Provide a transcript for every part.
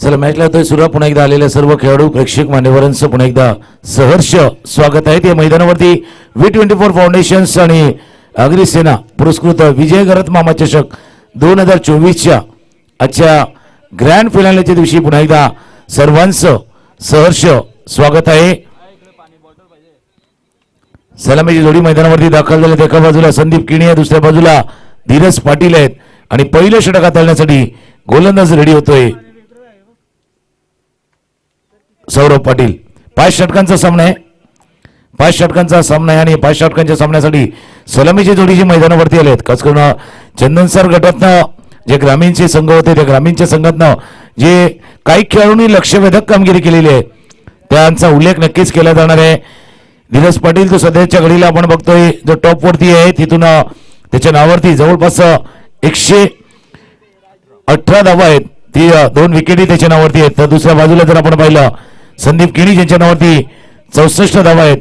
चला मॅचला होतोय सुरुवात. पुन्हा एकदा आलेल्या सर्व खेळाडू प्रेक्षक मान्यवरांचं पुन्हा एकदा सहर्ष स्वागत आहे. या मैदानावरती V24 फाउंडेशन्स आणि अग्रिसेना पुरस्कृत विजय गरत मामा चषक 2024च्या आजच्या ग्रँड फिनालेच्या दिवशी पुन्हा एकदा सर्वांचं सहर्ष स्वागत आहे. सलामीची जोडी मैदानावरती दाखल झाली. एका बाजूला संदीप किणी आहे, दुसऱ्या बाजूला धीरज पाटील आहेत आणि पहिलं षटक हाताळण्यासाठी गोलंदाज रेडी होतोय सौरभ पाटील. 5 षटकांचा सामना आहे, 5 षटकांचा सामना आहे आणि 5 षटकांच्या सामन्यासाठी सलामीची जोडी जी मैदानावरती आलेत. खास करून चंदनसर गटातनं जे ग्रामीणचे संघ होते त्या ग्रामीणच्या संघातनं जे काही खेळाडूंनी लक्षवेधक कामगिरी केलेली आहे त्यांचा उल्लेख नक्कीच केला जाणार आहे. धीरज पाटील तो सध्याच्या घडीला आपण बघतोय जो टॉपवरती आहे, तिथून त्याच्या नावावरती जवळपास 118 धावा आहेत. ती 2 विकेटी त्याच्या नावावरती आहेत. तर दुसऱ्या बाजूला जर आपण पाहिलं संदीप किणी ज्यांच्या नावावरती 64 धावा आहेत.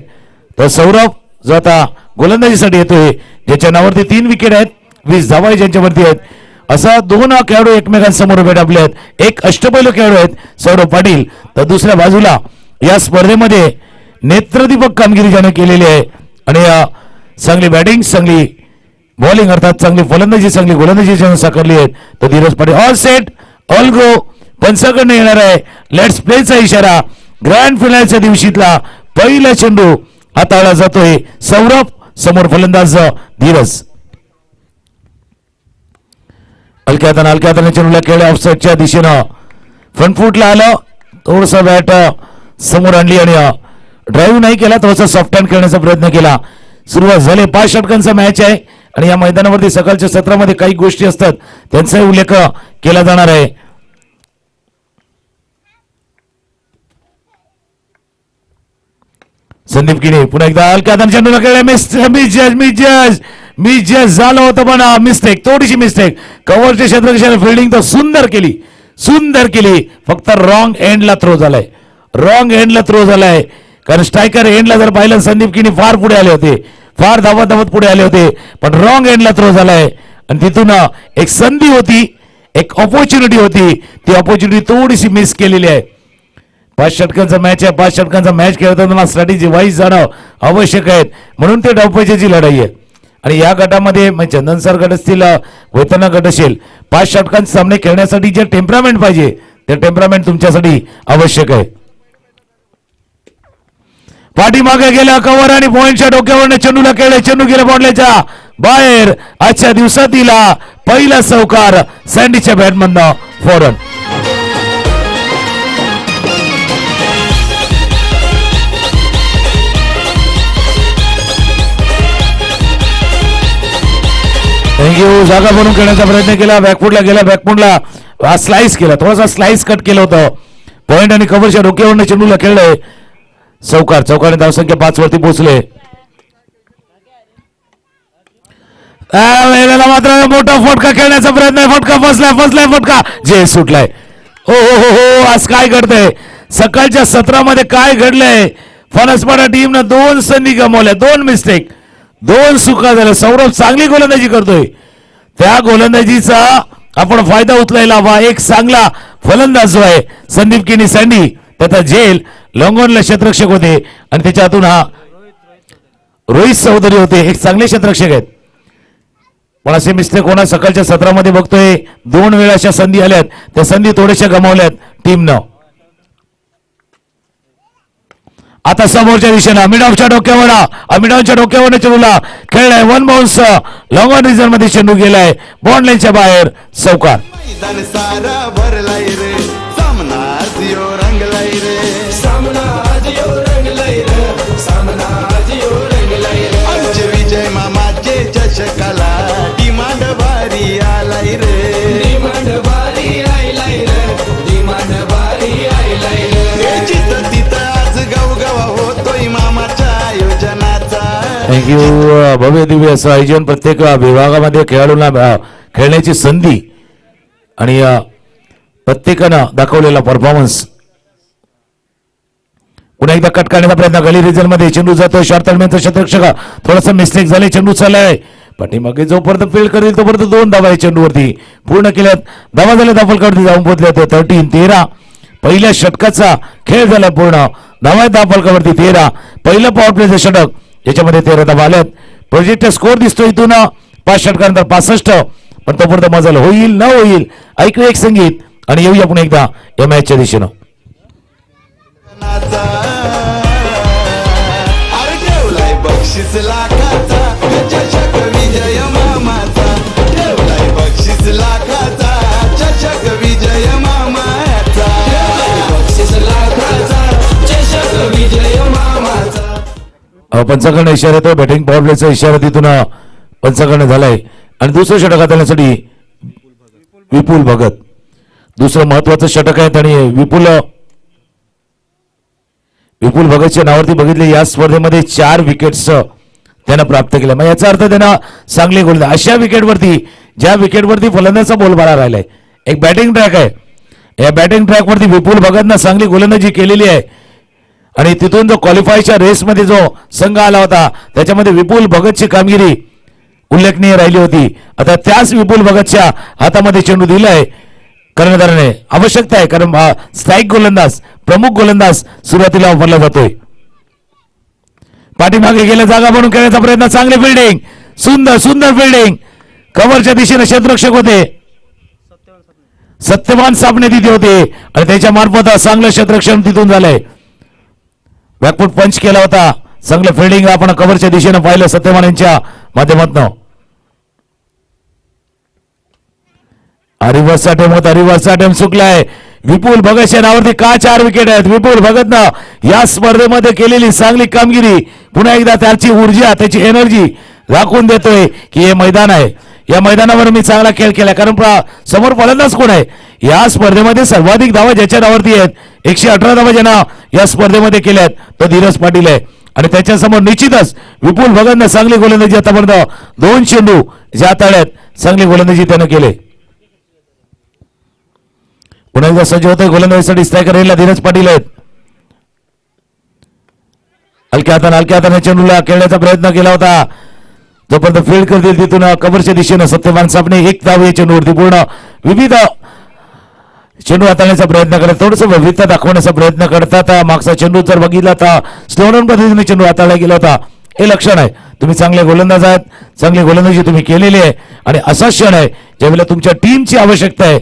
तर सौरभ जो आता गोलंदाजीसाठी येतोय ज्याच्या नावावरती 3 विकेट आहेत, 20 धावा ज्यांच्यावरती आहेत. असा 2 खेळाडू एकमेकांसमोर उभे टाकले आहेत. एक अष्टपैलू खेळाडू आहेत सौरभ पाटील, तर दुसऱ्या बाजूला या स्पर्धेमध्ये नेत्रदीपक कामगिरी ज्याने केलेली आहे आणि चांगली बॅटिंग, चांगली बॉलिंग अर्थात चांगली फलंदाजी, चांगली गोलंदाजी ज्याने साकारली आहे. तर Dheeraj Patil all set all go पंचाकडनं येणार आहे. लेट्स प्लेचा इशारा. ग्रँड फिनालच्या दिवशीतला पहिला चेंडू हाताळला जातोय. सौरभ समोर फलंदाज धीरज. हलक्या हाताने चेंडूला खेळले ऑफसाईडच्या दिशेनं फ्रंट फूटला आलं. थोडस बॅट समोर आणली आणि ड्राईव्ह नाही केला, थोडासा सॉफ्ट हँड खेळण्याचा प्रयत्न केला. सुरुवात झाली. 5 षटकांचा मॅच आहे आणि या मैदानावरती सकाळच्या सत्रामध्ये काही गोष्टी असतात त्यांचाही उल्लेख केला जाणार आहे. संदीप किणी पुन्हा एकदा हलक्या हाताने चेंडूला खेळला. मी जज झालं होतं पण मिस्टेक, थोडीशी मिस्टेक. कव्हरच्या क्षेत्ररक्षणाने फिल्डिंग तर सुंदर केली, फक्त रॉंग एंडला थ्रो झालाय. कारण स्ट्रायकर एंडला जर पाहिलं संदीप किणी फार पुढे आले होते, फार धावत पुढे आले होते, पण रॉंग एंडला थ्रो झालाय आणि तिथून एक संधी होती, एक ऑपॉर्च्युनिटी होती, ती ऑपॉर्च्युनिटी थोडीशी मिस केलेली आहे. 5 षटकांचा मॅच आहे. 5 षटकांचा मॅच खेळताना स्ट्रॅटेजी वाईज जाणं आवश्यक आहे, म्हणून ते डावपेचाची लढाई आहे. आणि या गटामध्ये चंदनसर गट असतील, वैतरणा गट असेल, 5 षटकांचे सामने खेळण्यासाठी जे टेम्परामेंट पाहिजे ते टेम्परामेंट तुमच्यासाठी आवश्यक आहे. पाठीमागे गेला कव्हर आणि पॉइंटच्या डोक्यावरने चेंडूला खेळले. चेंडू गेला बॉटल्याच्या बाहेर. आजच्या दिवसातीला पहिला चौकार सँडीच्या बॅटमधनं फॉरन. थँक्यू. जागा बनवून खेळण्याचा प्रयत्न केला. बॅकफुटला गेला, बॅकफुटला स्लाइस केला, थोडासा स्लाइस कट केलं होतं. पॉइंट आणि कव्हरच्या डोक्यावरनं चेंडूला खेळलंय. चौकाने धावसंख्या 5 वरती पोहोचले. मात्र मोठा फटका खेळण्याचा प्रयत्न. फटका फसलाय जे सुटलाय. हो आज काय घडतंय सकाळच्या सत्रामध्ये, काय घडलंय? फणसपाडा टीमनं 2 संधी गमावल्या, 2 मिस्टेक, 2 चुका झाल्या. सौरभ चांगली गोलंदाजी करतोय, त्या गोलंदाजीचा आपण फायदा उचलायला हवा. एक चांगला फलंदाज जो आहे संदीप किणी सँडी, त्याचा झेल लॉंगॉनला क्षेत्ररक्षक होते आणि त्याच्यातून रोहित चौधरी होते, एक चांगले क्षेत्ररक्षक आहेत. पण असे मिस्टेक होणार सकाळच्या सत्रामध्ये बघतोय. 2 वेळा अशा संधी आल्यात, त्या संधी थोड्याशा गमावल्यात टीमनं. आता समोरच्या दिशेनं अमिडावच्या डोक्यावर चेंडूला खेळलाय. 1 बाउन्स लॉंग ऑन रिझन मध्ये चेंडू गेलाय बॉन्ड लाईनच्या बाहेर. चौकार. विजय मामाचे चषकाला डिमांड भारी आलाय रे. थँक्यू. भव्य दिव्य असं आयोजन, प्रत्येक विभागामध्ये खेळाडूंना खेळण्याची संधी आणि प्रत्येकानं दाखवलेला परफॉर्मन्स पुन्हा एकदा कट करण्याचा प्रयत्न गली रिजन मध्ये चेंडू जातोय शॉर्ट तळमेचं शतरक्षक थोडासा मिस्टेक झाले चेंडू चाललाय पाठीमागे जोपर्यंत फील्ड करेल तोपर्यंत 2 धावा आहे चेंडूवरती पूर्ण केल्यात धावा झाल्या धापलकावरती जाऊन पोहोचले होते 13 पहिल्या षटकाचा खेळ झाला पूर्ण धावा धापलकावरती 13 पहिलं पॉवर प्लेचं षटक याच्यामध्ये 13 धावा आल्यात प्रोजेक्ट स्कोर दिसतो इथून 5 षटकानंतर 65 पण तोपर्यंत मजल होईल न होईल ऐकूया एक संगीत आणि येऊया पुन्हा एकदा या मॅचच्या दिशेनं अरे ठेवलाय बक्षीस लाखाचा चषक विजय मामाचा ठेवलाय बक्षीस लाखाचा चषक विजय मामाचा बक्षीस लाखाचा चषक विजय मामाचा पंचाकडनं इशारा येतो बॅटिंग पॉवर प्लेचा इशारा तिथून पंचाकडनं झालाय आणि दुसरं षटक हाताळण्यासाठी विपुल भगत दुसरं महत्वाचं षटक आहे आणि विपुल भगतच्या नावावरती बघितले या स्पर्धेमध्ये 4 विकेट्स त्यानं प्राप्त केल्या मग याचा अर्थ त्यानं चांगले गोल अशा विकेटवरती ज्या विकेटवरती फलंदाजाचा बोलबाला राहिलाय एक बॅटिंग ट्रॅक आहे या बॅटिंग ट्रॅकवरती विपुल भगतनं चांगली गोलंदाजी केलेली आहे आणि तिथून जो क्वालिफायच्या रेसमध्ये जो संघ आला होता त्याच्यामध्ये विपुल भगतची कामगिरी उल्लेखनीय राहिली होती आता त्याच विपुल भगतच्या हातामध्ये चेंडू दिलाय कर्णधाराने आवश्यकता आहे कारण स्थायिक गोलंदाज प्रमुख गोलंदाज सुरुवातीला वापरला जातोय पाठीमागे गेल्या जागा बनवून खेळण्याचा प्रयत्न चांगली फिल्डिंग सुंदर सुंदर फिल्डिंग कव्हरच्या दिशेने क्षेत्ररक्षक होते सत्यवान सापणे तिथे होते आणि त्याच्या मार्फत चांगलं क्षेत्ररक्षण तिथून झालंय बॅकफूट पंच केला होता चांगलं फिल्डिंग आपण कव्हरच्या दिशेने पाहिलं सत्यवान यांच्या माध्यमातून रिव्हर्स अटेम्प होता रिव्हर्स अटेम्प चुकलाय विपुल भगतच्या नावावरती का 4 विकेट आहेत विपुल भगतनं या स्पर्धेमध्ये केलेली चांगली कामगिरी पुन्हा एकदा त्याची ऊर्जा त्याची एनर्जी राखून देतोय की हे मैदान आहे या मैदानावर मी चांगला खेळ केला कारण समोर फलंदाज कोण आहे या स्पर्धेमध्ये सर्वाधिक धावा ज्याच्या नावावरती आहेत 118 धावा ज्यांना या स्पर्धेमध्ये केल्यात तो धीरज पाटील आहे आणि त्याच्यासमोर निश्चितच विपुल भगतनं चांगली गोलंदाजी आतापर्यंत 2 चेंडू ज्या हाताळ्यात चांगली गोलंदाजी त्यानं केले पुन्हा एकदा सज्ज होतोय गोलंदाजीसाठी स्ट्रायकर रेलला धीरज पाटील आहेत हलक्या हाताने चेंडूला खेळण्याचा प्रयत्न केला होता जोपर्यंत फील्ड करतील तिथून कव्हरच्या दिशेनं सत्यवान सापणे 1 धाव या चेंडूवरती पूर्ण विविध चेंडू हाताळण्याचा प्रयत्न करत थोडस विविधता दाखवण्याचा प्रयत्न करतात मागचा चेंडू जर बघितला तर स्लो रन पद्धतीने चेंडू हाताळला गेला होता हे लक्षण आहे तुम्ही चांगले गोलंदाज आहात चांगली गोलंदाजी तुम्ही केलेली आहे आणि असा क्षण आहे ज्यावेळेला तुमच्या टीमची आवश्यकता आहे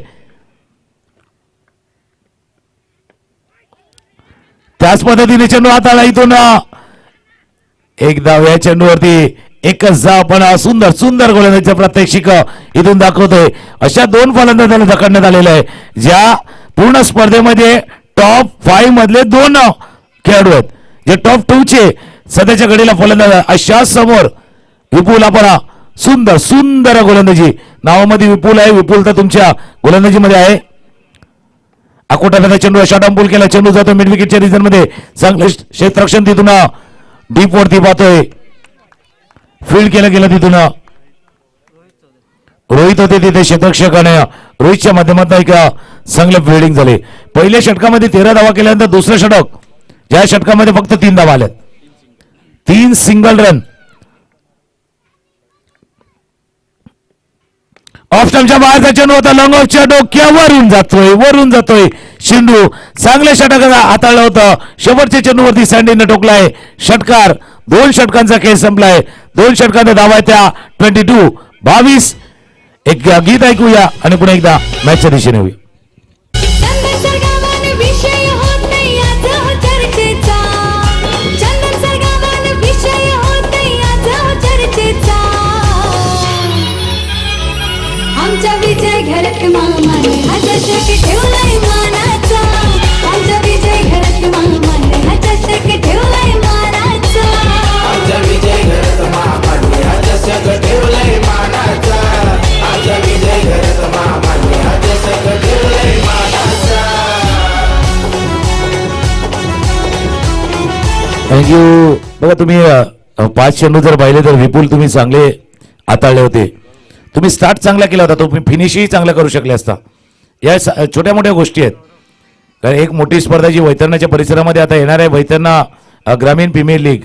त्याच पद्धतीने चेंडू हाताळला इथून 1 धाव या चेंडूवरती एकच धाव पण सुंदर सुंदर गोलंदाजीचा प्रात्यक्षिक इथून दाखवतोय अशा 2 फलंदाजांना ढकलण्यात आलेलं आहे ज्या पूर्ण स्पर्धेमध्ये टॉप 5 मधले 2 खेळाडू आहेत जे टॉप 2 चे सध्याच्या घडीला फलंदाज अशा समोर विपुल आपण सुंदर सुंदर गोलंदाजी नावामध्ये विपुल आहे विपुल तर तुमच्या गोलंदाजीमध्ये आहे अकोटाला चेंडू शॉर्ट अंपूल केला चेंडू जातो मिड विकेटच्या रिजन मध्ये चांगलं क्षेत्ररक्षण तिथून डीप वरती पाहतोय फील्ड केलं गेलं तिथून रोहित होते तिथे क्षेत्ररक्षक आणि रोहितच्या माध्यमातून एक चांगलं फिल्डिंग झाले पहिल्या षटकामध्ये 13 धावा केल्यानंतर दुसरं षटक ज्या षटकामध्ये फक्त 3 धावा आल्यात 3 सिंगल रन ऑफ स्टंपच्या बाहेरचा चेंडू होता लॉंग ऑफच्या डोक्यावरून वरून जातोय चेंडू चांगल्या षटकाला हाताळलं होतं शेवटच्या चेंडूवरती सँडीने टोकलाय षटकार 2 षटकांचा खेळ संपलाय 2 षटकांचा धावा आहे त्या 22 एक गीत ऐकूया आणि पुन्हा एकदा मॅचच्या दिशेने येऊया विजय घडक मामाने हा चषक ठेवलाय मानाचा आमचा विजय घडक मामाने हा चषक ठेवलाय मानाचा आमचा विजय घडत मामाने हा चषक ठेवलाय मानाचा आमचा विजय घडत मामाने हा चषक ठेवलाय मानाचा थँक्यू बघा तुम्ही 5 चेंडू जर पाहिले तर विपुल तुम्ही चांगले हाताळले होते तुम्ही स्टार्ट चांगला केला होता तुम्ही फिनिशही चांगला करू शकले असता या छोट्या मोठ्या गोष्टी आहेत कारण एक मोठी स्पर्धा जी वैतरणाच्या परिसरामध्ये आता येणार आहे, वैतरणा ग्रामीण प्रीमियर लीग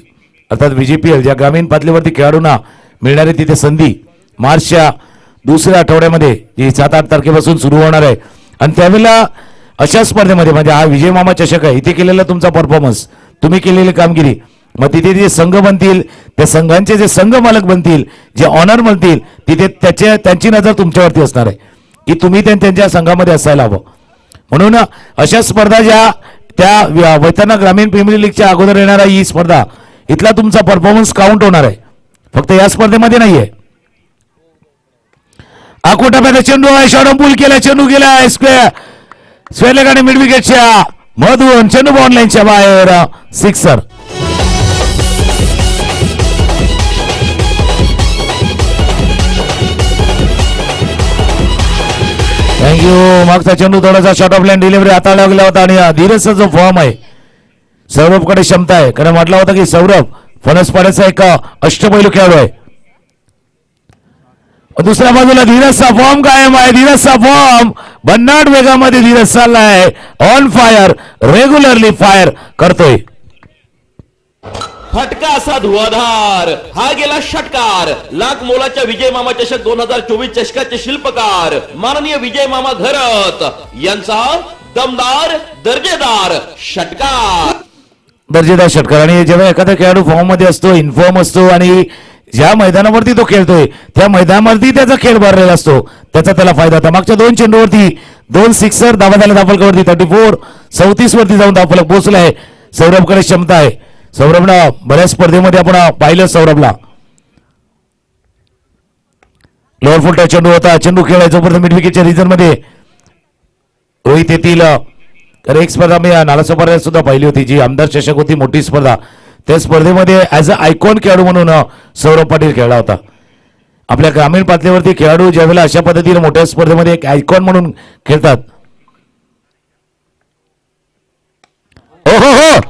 अर्थात VGPL, ज्या ग्रामीण पातळीवरती खेळाडूंना मिळणारी तिथे संधी मार्चच्या दुसऱ्या आठवड्यामध्ये जी 7-8 तारखेपासून सुरू होणार आहे. आणि त्यावेळेला अशा स्पर्धेमध्ये म्हणजे हा विजय मामा चषक आहे, इथे केलेला तुमचा परफॉर्मन्स, तुम्ही केलेली कामगिरी, मग तिथे जे संघ बनतील, त्या संघांचे जे संघ मालक बनतील, जे ऑनर बनतील, तिथे त्यांची नजर तुमच्यावरती असणार आहे की तुम्ही त्यांच्या संघामध्ये असायला हवं. म्हणून अशा स्पर्धा ज्या त्या वैतरणा ग्रामीण प्रीमियर लीगच्या अगोदर येणारा ही स्पर्धा, इथला तुमचा परफॉर्मन्स काउंट होणार आहे, फक्त या स्पर्धेमध्ये नाहीये. आकोटामध्ये चेंडू आहे, शॉर्ट पूल केला, चेंडू गेला स्क्वेअर लेग आणि मिड विकेटच्या मधून चेंडू बॉल लाईनच्या बाहेर, सिक्सर. थँक्यू. मागचा चेंडू थोडासा शॉर्ट ऑफ लाईन डिलिव्हरी हाताळला गेला होता आणि धीरजचा जो फॉर्म आहे, सौरभकडे क्षमता आहे, कारण म्हटलं होतं की सौरभ फणसपाड्याचा एक अष्टपैलू खेळाडू आहे. दुसऱ्या बाजूला धीरजचा फॉर्म कायम आहे, धीरजचा फॉर्म भन्नाट वेगामध्ये धीरज चाललाय, ऑन फायर, रेग्युलरली फायर करतोय. फटका असा धुवाधार, हा गेला षटकार. लाख मोलाच्या विजय मामा चषक 2024 चषकाचे शिल्पकार माननीय विजय मामा घरत यांचा दमदार दर्जेदार षटकार. दर्जेदार षटकार. आणि जेव्हा एखादा खेळाडू फॉर्म मध्ये असतो, इन्फॉर्म असतो आणि ज्या मैदानावरती तो खेळतोय त्या मैदानावरती त्याचा खेळ भरलेला असतो, त्याचा त्याला फायदा होता. मागच्या 2 चेंडूवरती 2 सिक्सर, धावा झाल्या धावफलकावरती 34 वरती जाऊन धावफलक पोहोचलाय. सौरभकडे क्षमता आहे, सौरभला बऱ्याच स्पर्धेमध्ये आपण पाहिलं. सौरभला लोअर फुलटा चेंडू होता, चेंडू खेळायचा परत मिड विकेटच्या रिजन मध्ये रोहित येतील. तर एक स्पर्धा मी नालासोपाऱ्यात सुद्धा पाहिली होती, जी आमदार चषक होती, मोठी स्पर्धा. त्या स्पर्धेमध्ये ऍज अ आयकॉन खेळाडू म्हणून सौरभ पाटील खेळला होता. आपल्या ग्रामीण पातळीवरती खेळाडू ज्यावेळेला अशा पद्धतीने मोठ्या स्पर्धेमध्ये एक आयकॉन म्हणून खेळतात. हो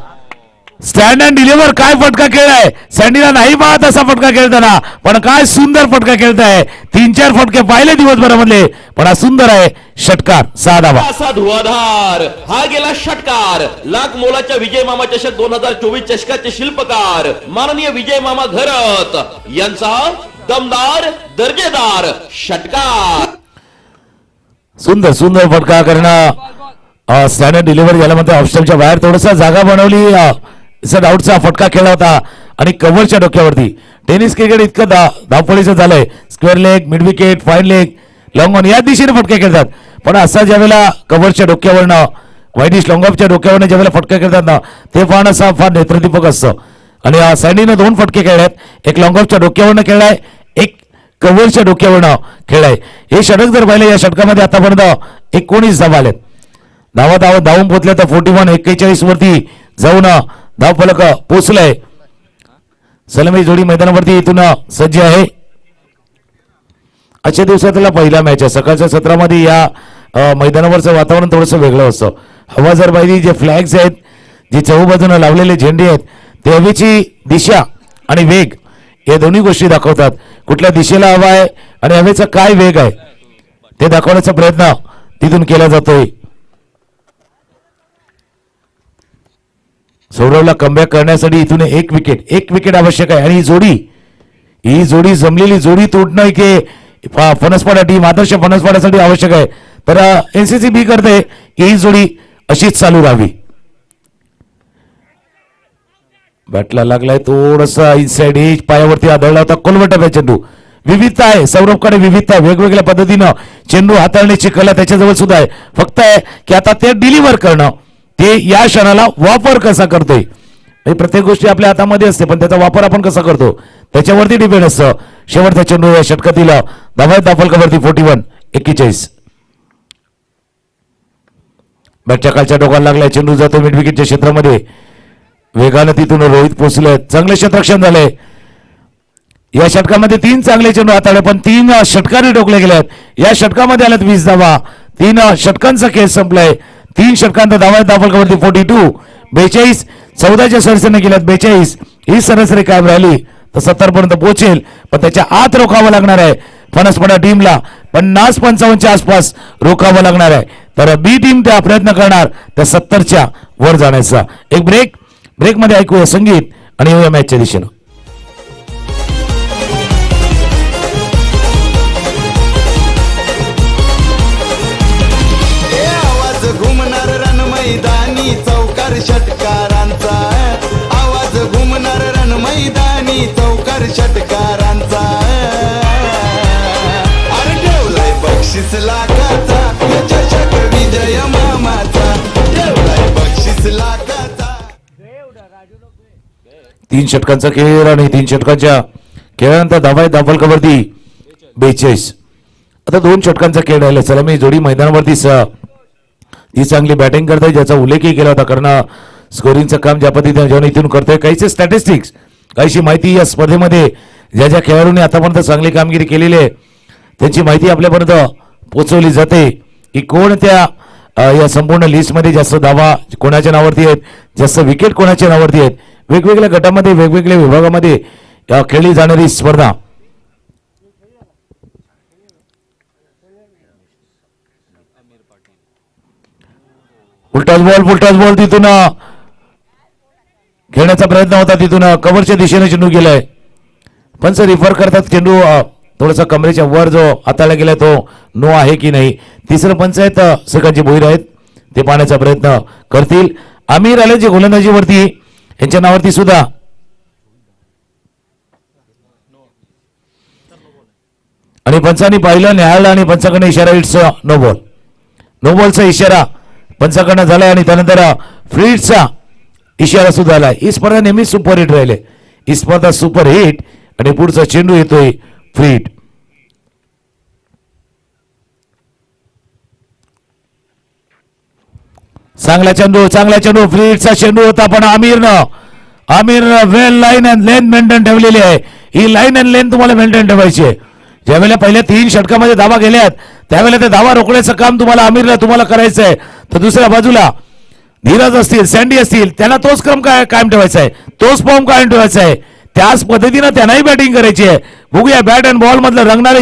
स्टँड अँड डिलिव्हर, काय फटका खेळलाय. सँडीला नाही पाहत असा फटका खेळताना, पण काय सुंदर फटका खेळताय. 3-4 फटके पाहिले दिवसभरामधले, पण हा सुंदर आहे षटकार. 6 धावा. असा धुवाधार, हा गेला षटकार. लाख मोलाच्या विजय मामा चषक 2024 चषकाचे शिल्पकार माननीय विजय मामा घरत यांचा दमदार दर्जेदार षटकार. सुंदर सुंदर फटका करणं. स्टँडर्ड डिलिव्हरी झाल्यानंतर ऑप्शनच्या बाहेर थोडासा जागा बनवली, आउटचा फटका खेळला होता आणि कव्हरच्या डोक्यावरती. टेनिस क्रिकेट इतकं धावपळीचं झालंय, square leg, mid wicket, fine leg, long on या दिशेने फटके खेळतात. पण असा ज्यावेळेला कव्हरच्या डोक्यावरनं, वाईडिश लॉंग ऑफच्या डोक्यावरनं ज्यावेळेला फटके खेळतात ना, ते पाहणं असा फार नेत्रदीपक असतं. आणि सँडीनं 2 फटके खेळलेत, एक लॉंग ऑफच्या डोक्यावरनं खेळलाय, एक कव्हरच्या डोक्यावरनं खेळलाय. हे षटक जर पाहिलं, या षटकामध्ये आतापर्यंत 19 धावा आलेत. धावून पोहोचल्या तर 41 वरती जाऊन धावफलक पोहोचलाय. सलामी जोडी मैदानावरती इथून सज्ज आहे. आजच्या दिवसातला पहिला मॅच आहे. सकाळच्या सत्रामध्ये या मैदानावरचं वातावरण थोडंसं वेगळं असतं. हवा जर पाहिली, जे फ्लॅग्स आहेत, जे चहूबाजूने लावलेले झेंडे आहेत, ते हवेची दिशा आणि वेग या दोन्ही गोष्टी दाखवतात. कुठल्या दिशेला हवा आहे आणि हवेचा काय वेग आहे ते दाखवण्याचा प्रयत्न तिथून केला जातोय. सौरभला कमबॅक करण्यासाठी इथून एक विकेट आवश्यक आहे. आणि ही जोडी जमलेली जोडी तुटणं की फणसपाडा टीम आदर्श फणसपाड्यासाठी आवश्यक आहे. तर NCCB करते की ही जोडी अशीच चालू राहावी. बॅटला लागलाय थोडासा इनसाइड एज, पायावरती आदळला होता. कोलवटा चेंडू, विविधता आहे सौरभकडे, विविधता, वेगवेगळ्या पद्धतीनं चेंडू हाताळण्याची कला त्याच्याजवळ सुद्धा आहे. फक्त आहे की आता ते डिलिव्हर करणं, ते या क्षणाला वापर कसा करतोय. प्रत्येक गोष्टी आपल्या हातामध्ये असते, पण त्याचा वापर आपण कसा करतो त्याच्यावरती डिपेंड असतं. शेवटचा चेंडू या षटकातील धावफलकावरती 41. बॅटच्या खालच्या डोकाला लागलाय, चेंडू जातो मिड विकेटच्या क्षेत्रामध्ये. वेगानं तिथून रोहित पोहोचले, चांगले क्षेत्ररक्षण झाले. या षटकामध्ये 3 चांगले चेंडू हाताळले, पण 3 षटकाने टोकले गेले आहेत. या षटकामध्ये आल्यात 20 धावा. 3 षटकांचा खेळ संपलाय. 3 षटकांचा धावफलकावरती 42. 42 14च्या सरासरीने गेल्यात 42. ही सरासरी कायम राहिली तर 70 पर्यंत पोहोचेल, पण त्याच्या आत रोखावं लागणार आहे फणसपाडा टीमला. 50-55च्या आसपास रोखावं लागणार आहे. तर बी टीम त्या प्रयत्न करणार त्या 70च्या वर जाण्याचा. एक ब्रेकमध्ये ऐकूया संगीत आणि येऊया मॅचच्या दिशेनं. आवाज घुमणार रण मैदानी चौकार षटकारांचा, आवाज घुमणार रण मैदानी चौकार षटकारांचा. अरे ठेवलाय बक्षीस लाखाचा या चषक विजय मामाचा, ठेवलाय बक्षीस लाखाचा. 3 षटकांचा खेळ आणि 3 षटकांच्या खेळानंतर धावफलकावरती 42. आता 2 षटकांचा खेळ राहिला. चला मी जोडी मैदानावरती जी चांगली बॅटिंग करते ज्याचा उल्लेखही केला होता, कारण स्कोरिंगचं काम ज्या पद्धतीने जेव्हा इथून करतोय, काहीचे स्टॅटिस्टिक्स काहीशी माहिती या स्पर्धेमध्ये ज्या ज्या खेळाडूंनी आतापर्यंत चांगली कामगिरी केलेली आहे त्यांची माहिती आपल्यापर्यंत पोहोचवली जाते की कोण त्या या संपूर्ण लिस्टमध्ये जास्त धावा कोणाच्या नावावरती आहेत, जास्त विकेट कोणाच्या नावावरती आहेत. वेगवेगळ्या गटामध्ये वेगवेगळ्या विभागामध्ये खेळली जाणारी स्पर्धा. उलटाच बॉल तिथून खेळण्याचा प्रयत्न होता, तिथून कव्हरच्या दिशेने चेंडू गेलाय. पंच रिफर करतात चेंडू थोडासा कमरेच्या वर जो हाताळला गेलाय तो नो आहे की नाही. तिसरं पंच आहेत सेकंडचे भोईर आहेत, ते पाहण्याचा प्रयत्न करतील. आमिर आले जे गोलंदाजीवरती यांच्या नावावरती सुद्धा आणि पंचांनी पाहिलं न्यायालय आणि पंचाकडे इशारा इट्स नो बॉल. नो बॉलचा इशारा पंचाकडनं झालाय आणि त्यानंतर फ्रीडचा इशारा सुद्धा आला. ही स्पर्धा नेहमी सुपरहिट राहिले, ही स्पर्धा सुपरहिट आणि पुढचा चेंडू येतोय फ्रीड. चांगला चेंडू फ्रीडचा चेंडू होता, पण आमिरनं वेल लाईन अँड लेंथ मेंटेन ठेवलेली आहे. ही लाईन अँड लेंथ तुम्हाला मेंटेन ठेवायची आहे. ज्यावेळेला पहिल्या 3 षटकामध्ये धावा गेल्यात त्यावेळेला ते धावा रोखण्याचं काम तुम्हाला करायचं आहे. तर दुसऱ्या बाजूला धीरज असतील, सँडी असतील, त्यांना तोच क्रम कायम ठेवायचा आहे, तोच फॉर्म कायम ठेवायचा आहे. त्याच पद्धतीनं त्यांनाही बॅटिंग करायची आहे. बघूया बॅट अँड बॉल मधलं रंगणारे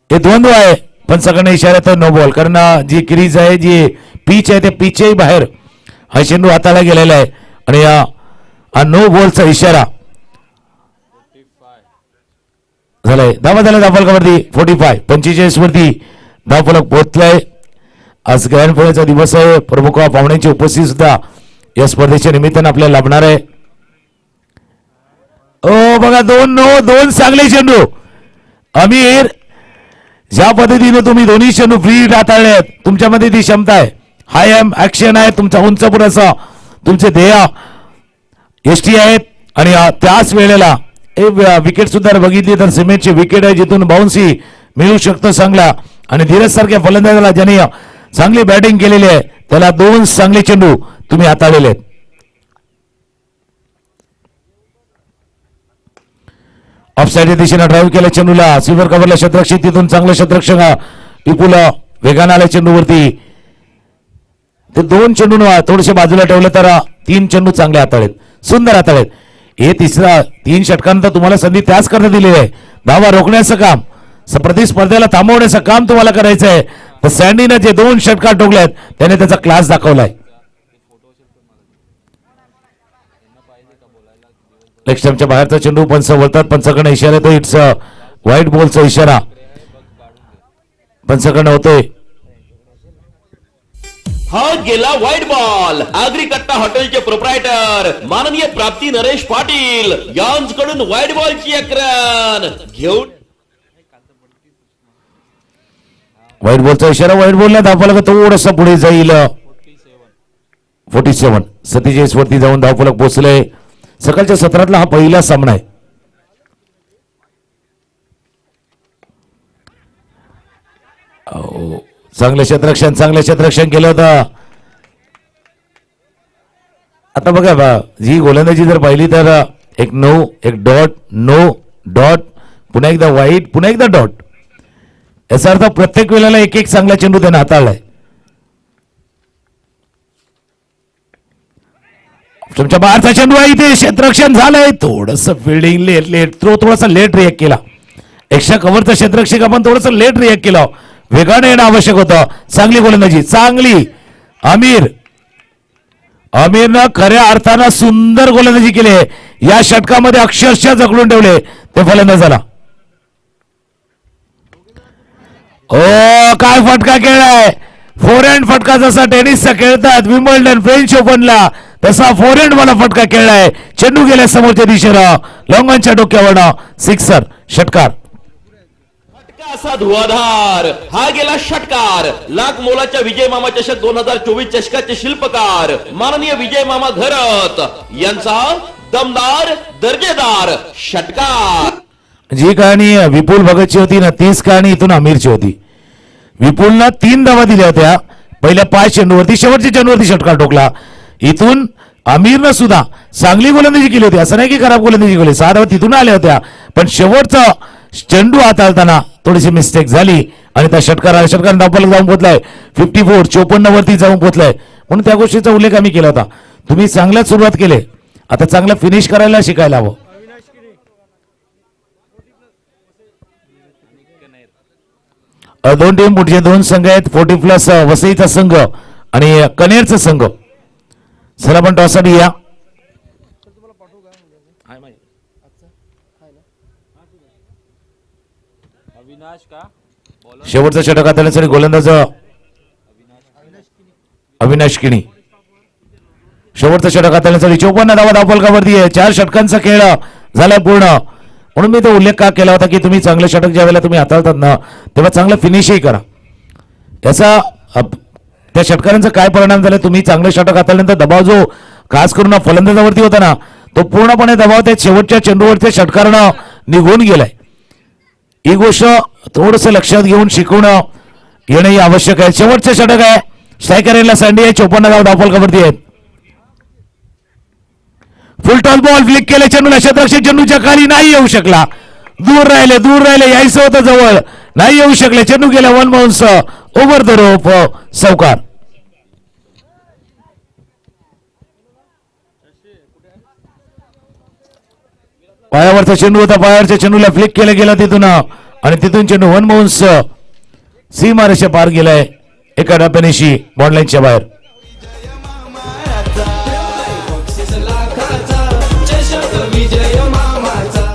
हे द्वंद्व आहे. पंचाकडनं इशारा तर नो बॉल, कारण जी क्रीज आहे जी पिच आहे त्या पिचच्याही बाहेर हा चेंडू हाताला गेलेला आहे आणि हा नो बॉलचा इशारा झालाय. धावा झाल्या धावफलकावरती 45 45 वरती धावफलक पोहोचलाय. आज ग्रँड फिनालेचा दिवस आहे. प्रमुख पाहुण्यांची उपस्थिती सुद्धा या स्पर्धेच्या निमित्तानं आपल्याला लाभणार आहे. ओ बघा 2 चांगले चेंडू. आमिर ज्या पद्धतीने तुम्ही दोन्ही चेंडू फ्री हाताळले आहेत, तुमच्यामध्ये ती क्षमता आहे, हाय एम ऍक्शन आहे, तुमचा उंच पुढाचा तुमचे ध्येय एसटी आहेत आणि त्याच वेळेला विकेट सुद्धा बघितली तर सिमेंटची विकेट आहे जिथून बाउन्सी मिळू शकतो चांगला. आणि धीरज सारख्या फलंदाजाला ज्याने चांगली बॅटिंग केलेली आहे त्याला 2 चांगले चेंडू तुम्ही हाताळलेले आहेत. ऑफसाईडच्या दिशेने ड्राईव्ह केल्या चेंडूला, सिल्वर कव्हरला शतरक्षक, तिथून चांगलं शतरक्षक विपुल वेगानं आल्या चेंडूवरती. ते 2 चेंडू थोडेसे बाजूला ठेवले तर 3 चेंडू चांगले हाताळलेत, सुंदर हाताळलेत. हे 3 षटकांनंतर तुम्हाला संधी त्याच करता दिलेली आहे. धावा रोखण्याचं काम, प्रतिस्पर्धेला थांबवण्याचं काम तुम्हाला करायचं आहे. तर सँडीने जे 2 षटकार ठोकलेत त्याने त्याचा क्लास दाखवलाय. लेग स्टंपच्या बाहेरचा चेंडू पंच वळतात, पंचाकडनं इशारा येतो, इट्स व्हाईट बॉलचा इशारा पंचाकडनं होतोय. हा गेला व्हाईट बॉल. आग्रिकट्टा हॉटेलचे प्रोप्रायटर माननीय प्राप्ती नरेश पाटील यांच्याकडून व्हाईट बॉलची अक्रन घेऊन व्हाईट बॉलचा इशारा. व्हाईट बॉलला धावफलक थोडंसं पुढे जाईल. 47 47 वरती जाऊन धावफलक पोहोचले. सकाळच्या सत्रातला हा पहिला सामना आहे. चांगलं क्षेत्ररक्षण केलं होतं. आता बघा जी गोलंदाजी जर पाहिली तर एक नो डॉट पुन्हा एकदा व्हाईट पुन्हा एकदा डॉट, याचा अर्थ प्रत्येक वेळेला एक चांगला चेंडू त्याने हाताळलाय. तुमच्या बाहेरचा चेंडू आहे, इथे क्षेत्ररक्षण झालंय, थोडस फिल्डिंग लेट थ्रो थोडासा लेट रिॲक्ट केला. एक्स्ट्रा कव्हरचा क्षेत्ररक्षक आपण थोडंसं लेट रिॲक्ट केला. वेगाने येणं आवश्यक होतं. चांगली गोलंदाजी, चांगली आमिरनं खऱ्या अर्थानं सुंदर गोलंदाजी केली. या षटकामध्ये अक्षरशः जगलून ठेवले ते फलंदाजाला. ओ काय फटका खेळलाय. फोरहँड फटका जसा टेनिसचा खेळतात विम्बल्डन फ्रेंच ओपनला, तसा फोरहँड मला फटका खेळलाय. चेंडू गेल्या समोरच्या दिशेनं लॉंगॉनच्या डोक्यावरनं सिक्सर, षटकार. फटका असा धुवाधार, हा गेला षटकार. लाख मोलाच्या विजय मामा चषक 2024 चषकाचे शिल्पकार माननीय विजय मामा घरत यांचा दमदार दर्जेदार षटकार. जी कहाणी विपुल भगतची होती ना, तीच कहाणी इथून आमिरची होती. विपुलनं 3 धावा दिल्या होत्या पहिल्या 5 चेंडूवरती, शेवटच्या चेंडूवरती षटकार ठोकला. इथून आमिरनं सुद्धा चांगली गोलंदाजी केली होती, असं नाही की खराब गोलंदाजी केली. 6 धावा तिथून आल्या होत्या, पण शेवटचा चेंडू हाताळताना थोडीशी मिस्टेक झाली आणि त्या षटकाराने धावफलक जाऊन पोहोचलाय. 54 54 वरती जाऊन पोहोचलाय. म्हणून त्या गोष्टीचा उल्लेख आम्ही केला होता. तुम्ही चांगल्याच सुरुवात केली, आता चांगलं फिनिश करायला शिकायला हवं. दोन टीम पुढचे 2 संघ आहेत. 40+ वसईचा संघ आणि कनेरचा संघ. चला पण टॉससाठी या. शेवटचा षटक हाताळण्यासाठी गोलंदाज अविनाश किणी. शेवटचा षटक हाताळण्यासाठी 54 धावा धावफलकावरती आहे. 4 षटकांचा खेळ झालाय पूर्ण. म्हणून मी तो उल्लेख का केला होता की तुम्ही चांगले षटक ज्या वेळेला तुम्ही हाताळतात ना, तेव्हा चांगलं फिनिशही करा. याचा त्या षटकारांचा काय परिणाम झाला, तुम्ही चांगले षटक हाताळल्यानंतर दबाव जो खास करून फलंदाजावरती होता ना, तो पूर्णपणे दबाव त्या शेवटच्या चेंडूवरच्या षटकारानं निघून गेलाय. ही गोष्ट थोडंसं लक्षात घेऊन शिकवणं येणंही आवश्यक आहे. शेवटचं षटक आहे, स्ट्रायकर सँडी आहे. 54 धावा धावफलकावरती आहेत. फुल टॉस बॉल फ्लिक केले चेंडूला, क्षेत्ररक्षक चेंडूच्या खाली नाही येऊ शकला. दूर राहिले यायचं होतं जवळ, नाही येऊ शकले. चेंडू गेला 1 बाउन्स ओव्हर द रोप, चौकार. पायावरचा चेंडू होता, पायावरच्या चेंडूला फ्लिक केलं गेला तिथून आणि तिथून चेंडू 1 बाउन्स सीमारेषा पार गेलाय. एका डब्यानेशी बॉन्डलाईनच्या बाहेर. बक्षीस लाखाचा चषक विजय मामाचा.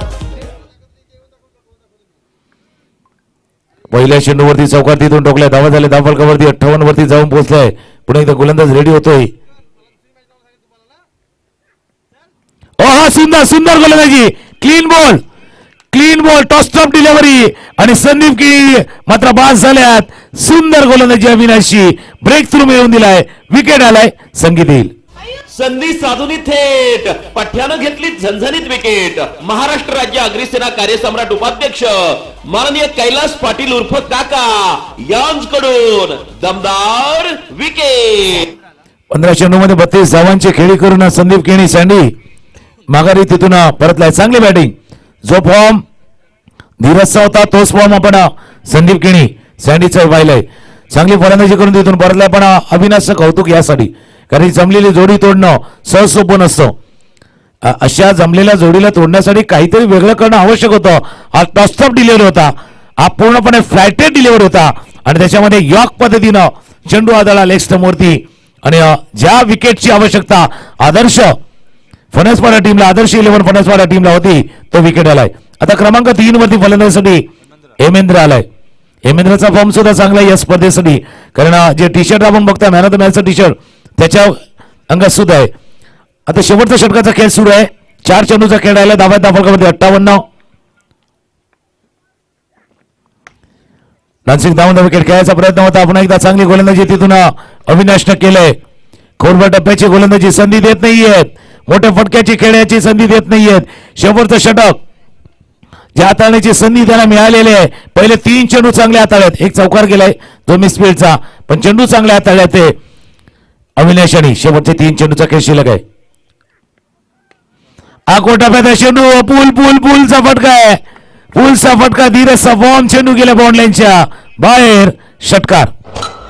पहिल्या चेंडूवरती चौकार तिथून टोकलाय. धावा झाले धावफलकावरती 58 वरती जाऊन पोहोचलाय. पुन्हा एकदा गोलंदाज रेडी होतोय. हा सुंदर गोलंदाजी, clean ball toss stop delivery आणि संदीप केळी मात्र बाद झाल्यात. सुंदर गोलंदाजी अविनाशी, ब्रेक थ्रू मिळवून दिलाय. विकेट आलाय. संगीत येईल. संधी साधून थेट पठ्यानं घेतली झणझणीत विकेट. महाराष्ट्र राज्य अग्निसेना कार्यसम्राट उपाध्यक्ष माननीय कैलास पाटील उर्फ काका यांच्याकडून दमदार विकेट. 15 चेंडूमध्ये 32 धावांची खेळी करून संदीप केणी सँडी माघारी तिथून परतलाय. चांगली बॅटिंग. जो फॉर्म धीरजचा होता तोच फॉर्म आपण संदीप केणी सँडीचा पाहिलाय. चांगली फलंदाजी करून तिथून परतलाय. पण अविनाशचं कौतुक यासाठी, कारण जमलेली जोडी तोडणं सहज सोपं नसतं. अशा जमलेल्या जोडीला तोडण्यासाठी काहीतरी वेगळं करणं आवश्यक होतं. हा टॉस्टअप डिलिव्हरी होता, हा पूर्णपणे फ्लॅटेड डिलिव्हरी होता आणि त्याच्यामध्ये यॉर्क पद्धतीनं चेंडू आदळला लेग स्टंपवरती. आणि ज्या विकेटची आवश्यकता आदर्श फणसवाडा टीमला, आदर्श 11 फणसवाडा टीमला होती, तो विकेट आलाय. आता क्रमांक 3 वरती फलंदाजीसाठी हेमेंद्र आलाय. हेमेंद्रचा फॉर्म सुद्धा चांगला आहे या स्पर्धेसाठी, कारण जे टी शर्ट आपण बघता मॅन ऑफ द मॅचचं टी शर्ट त्याच्या अंगात सुद्धा आहे. आता शेवटचा षटकाचा खेळ सुरू आहे. 4 चेंडूचा खेळ आला. धावा धावफलकावरती 58. डान्सिंग धावून विकेट खेळायचा प्रयत्न होता. पुन्हा एकदा चांगली गोलंदाजी तिथून अविनाशनं केलंय. खोलवर टप्प्याची गोलंदाजी संधी देत नाहीयेत, मोठ्या फटक्याची खेळण्याची संधी देत नाहीयेत. शेवटचं षटक ज्या हाताळण्याची संधी त्याला मिळालेली आहे. पहिले 3 चेंडू चांगले हाताळ्यात, एक चौकार गेलाय तो मिसफील्डचा, पण चेंडू चांगले हाताळले ते अविनाशाने. शेवटचे 3 चेंडूचा खेळ शिल्लक आहे. आकोटाप्याचा चेंडू पुलचा फटका आहे. पुलचा फटका, धीरजचा फॉर्म, चेंडू गेला बॉन्डलाईनच्या बाहेर, षटकार.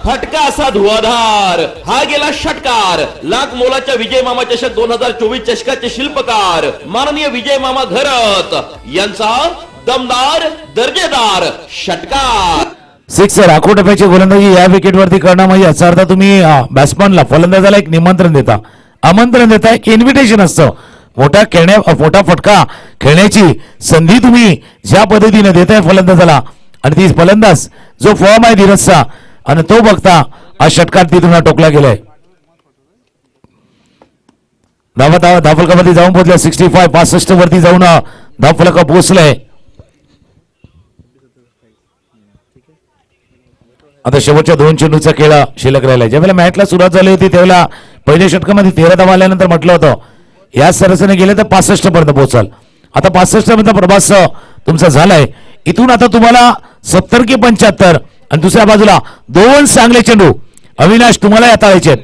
फटका असा धुवाधार, हा गेला षटकार. लाख मोलाच्या विजय मामा चषक 2024 चषकाचे शिल्पकार माननीय विजय मामा घरत यांचा दमदार दर्जेदार षटकार. सिक्सर आखो टप्प्याची गोलंदाजी या विकेटवरती करणं म्हणजे याचा अर्थ तुम्ही बॅट्समनला फलंदाजाला एक निमंत्रण देता, आमंत्रण देता, एक इन्व्हिटेशन असतं. मोठा फटका खेळण्याची संधी तुम्ही ज्या पद्धतीने देताय फलंदाजाला, आणि ती फलंदाज जो फॉर्म आहे धीरजचा आणि तो बघता हा षटकार तिथून टोकला गेलाय. धावफलकावरती जाऊन पोहोचल्या 65 वरती जाऊन धावफलक पोहोचलाय. आता शेवटच्या 2 चेंडूचा खेळ शिल्लक राहिला. ज्यावेळेला मॅचला सुरुवात झाली होती त्यावेळेला पहिल्या षटकामध्ये 13 धावा आल्यानंतर म्हटलं होतं या सरसने गेले तर 65 पर्यंत पोहोचाल. आता 65 पर्यंत प्रवास तुमचा झालाय. इथून आता तुम्हाला 70 की 75 आणि दुसऱ्या बाजूला 2 चांगले चेंडू अविनाश तुम्हाला हाताळायचे आहेत.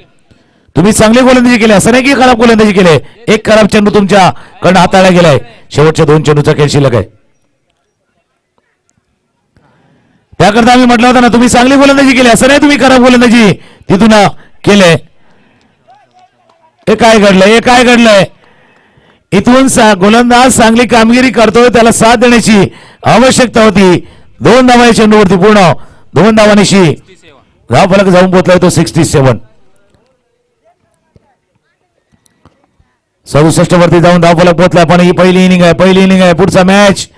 तुम्ही चांगली गोलंदाजी केली, असं नाही की खराब गोलंदाजी केली. एक खराब चेंडू तुमच्याकडनं हाताळला गेलाय. शेवटच्या 2 चेंडूचा खेळ शिल्लक आहे. त्याकरता आम्ही म्हटलं होतं ना तुम्ही चांगली गोलंदाजी केली, असं नाही तुम्ही खराब गोलंदाजी तिथून केले. हे काय घडलंय? इथून गोलंदाज चांगली कामगिरी करतोय, त्याला साथ देण्याची आवश्यकता होती. 2 धावा चेंडूवरती पूर्ण 2 धावांशी धावफलक जाऊन पोहोचलाय तो 67. 67 वरती जाऊन धावफलक पोहोचला. पण ही पहिली इनिंग आहे. पुढचा मॅच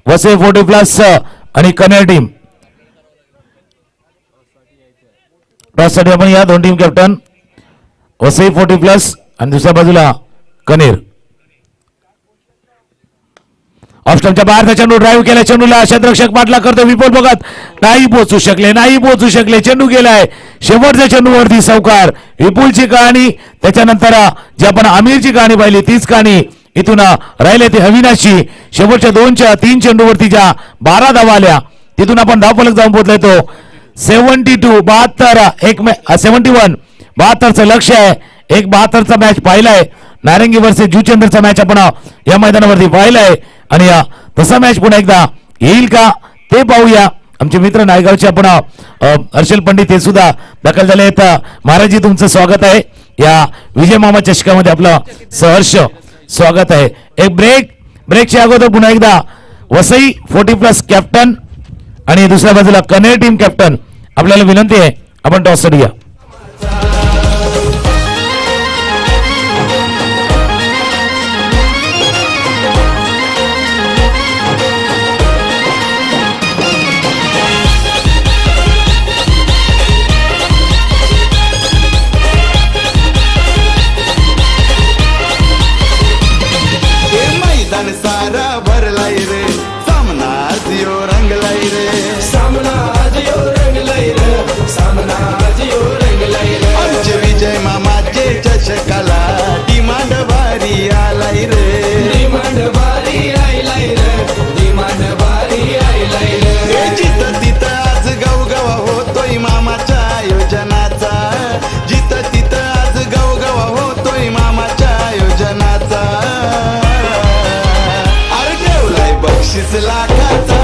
वसई 40+ आणि कन्या टीम. टॉससाठी आपण या 2 टीम कॅप्टन वसई 40+ आणि दुसऱ्या बाजूला कनेर. ऑफस्टमच्या बाहेरचा चेंडू ड्राईव्ह केला. चेंडूला क्षेत्ररक्षक पाठला करतो. विपुल बघत नाही पोहोचू शकले. चेंडू गेलाय. शेवटच्या चेंडूवरती सौकार. विपुलची कहाणी, त्याच्यानंतर जी आपण आमिरची कहाणी पाहिली तीच कहाणी इथून राहिले ते अविनाशची. शेवटच्या 3 चेंडूवरती ज्या 12 धावा आल्या तिथून आपण धावफलक जाऊन पोहोचलाय तो 72. 71 72चं लक्ष आहे. एक 72चा मॅच पाहिलाय. नारंगी वर्सेस जुचंद्रचा मॅच आपण या मैदानावरती पाहिलाय आणि तसा मॅच पुन्हा एकदा येईल का ते पाहूया. आमचे मित्र नायगावचे आपण हर्षल पंडित हे सुद्धा दाखल झाले आहेत. महाराजजी तुमचं स्वागत आहे या विजय मामा चषकामध्ये, आपलं सहर्ष स्वागत आहे. एक ब्रेकच्या अगोदर पुन्हा एकदा वसई 40+ कॅप्टन आणि दुसऱ्या बाजूला कन्या टीम कॅप्टन आपल्याला विनंती आहे आपण टॉससाठी घ्या. हे मैदान सारा भरलाय रे, सामना आज यो रंगलाय रे. आमचे विजय मामाचे चषकाला डिमांड भारी आलाय रे. हे जिथं तिथं आज गवगवा होतोय मामाच्या आयोजनाचा. जिथं तिथं आज गवगवा होतोय मामाच्या आयोजनाचा. अरे ठेवलाय बक्षीस लाखाचा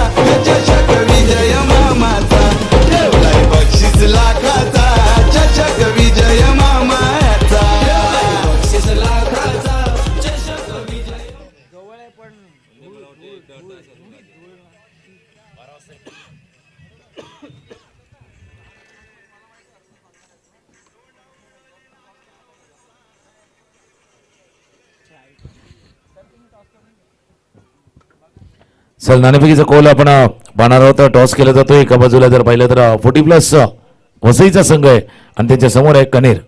चषक विजय मामाचा. ठेवलाय बक्षीस लाखाचा चषक विजय मामाचा. चल नाणेफेकीचा कोल आपण पाहणार आहोत. टॉस केला जातो. एका बाजूला जर पाहिलं तर 40+ वसईचा संघ आहे आणि त्यांच्या समोर आहे कनेर,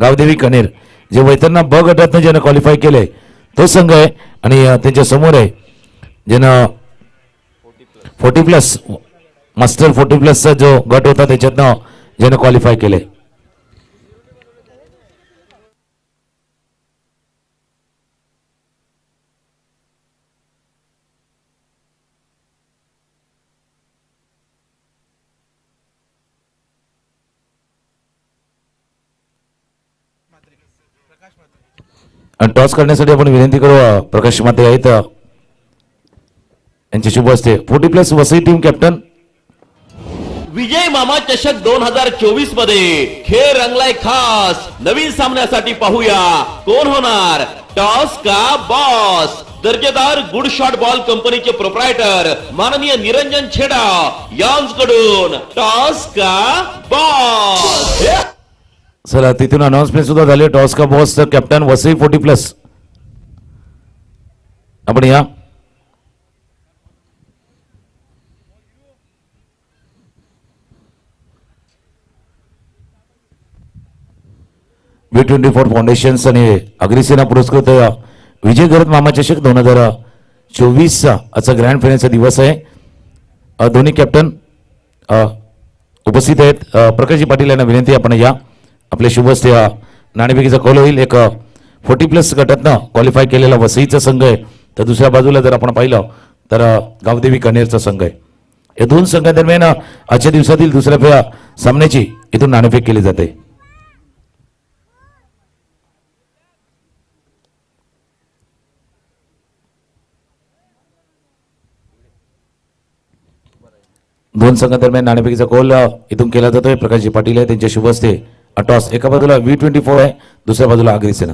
गावदेवी कनेर, जे वैतरणा ब गटातनं ज्यानं क्वालिफाय केलंय तो संघ आहे. आणि त्यांच्या समोर आहे ज्यानं 40+ मास्टर 40+चा जो गट होता त्याच्यातनं ज्यानं क्वालिफाय केलंय. आणि टॉस करण्यासाठी आपण विनंती करू प्रकाश माते आहेत यांचे शुभ असते 40+ वसई टीम कॅप्टन. विजय मामा चषक 2024 मध्ये खेळ रंगलाय खास. नवीन सामन्यासाठी पाहूया कोण होणार टॉस का बॉस. दर्जेदार गुड शॉट बॉल कंपनीचे प्रोप्रायटर माननीय निरंजन छेडा यांच्याकडून टॉस का बॉस. चला तिथून अनाउन्समेंट सुद्धा झाली. टॉस का बॉस कॅप्टन वसई 40+. आपण या V24 फाउंडेशन्स आणि अग्रिसेना पुरस्कृत विजय घरत मामा चषक 2024 आजचा ग्रँड फायनलचा दिवस आहे. दोन्ही कॅप्टन उपस्थित आहेत. प्रकाशजी पाटील यांना विनंती आपण या आपले शुभस्ते नाणेफेकीचा कौल होईल. एक 40+ गटातनं क्वालिफाय केलेला वसईचा संघ आहे, तर दुसऱ्या बाजूला जर आपण पाहिलं तर गावदेवी कनेरचा संघ आहे. या दोन संघादरम्यान आजच्या दिवसातील दुसऱ्या सामन्याची इथून नाणेफेक केली जाते. दोन संघादरम्यान नाणेफेकीचा कौल इथून केला जातोय. प्रकाशजी पाटील आहे, त्यांच्या शुभ हस्ते टॉस. एका बाजूला V24 आहे, दुसऱ्या बाजूला अग्रिसेना.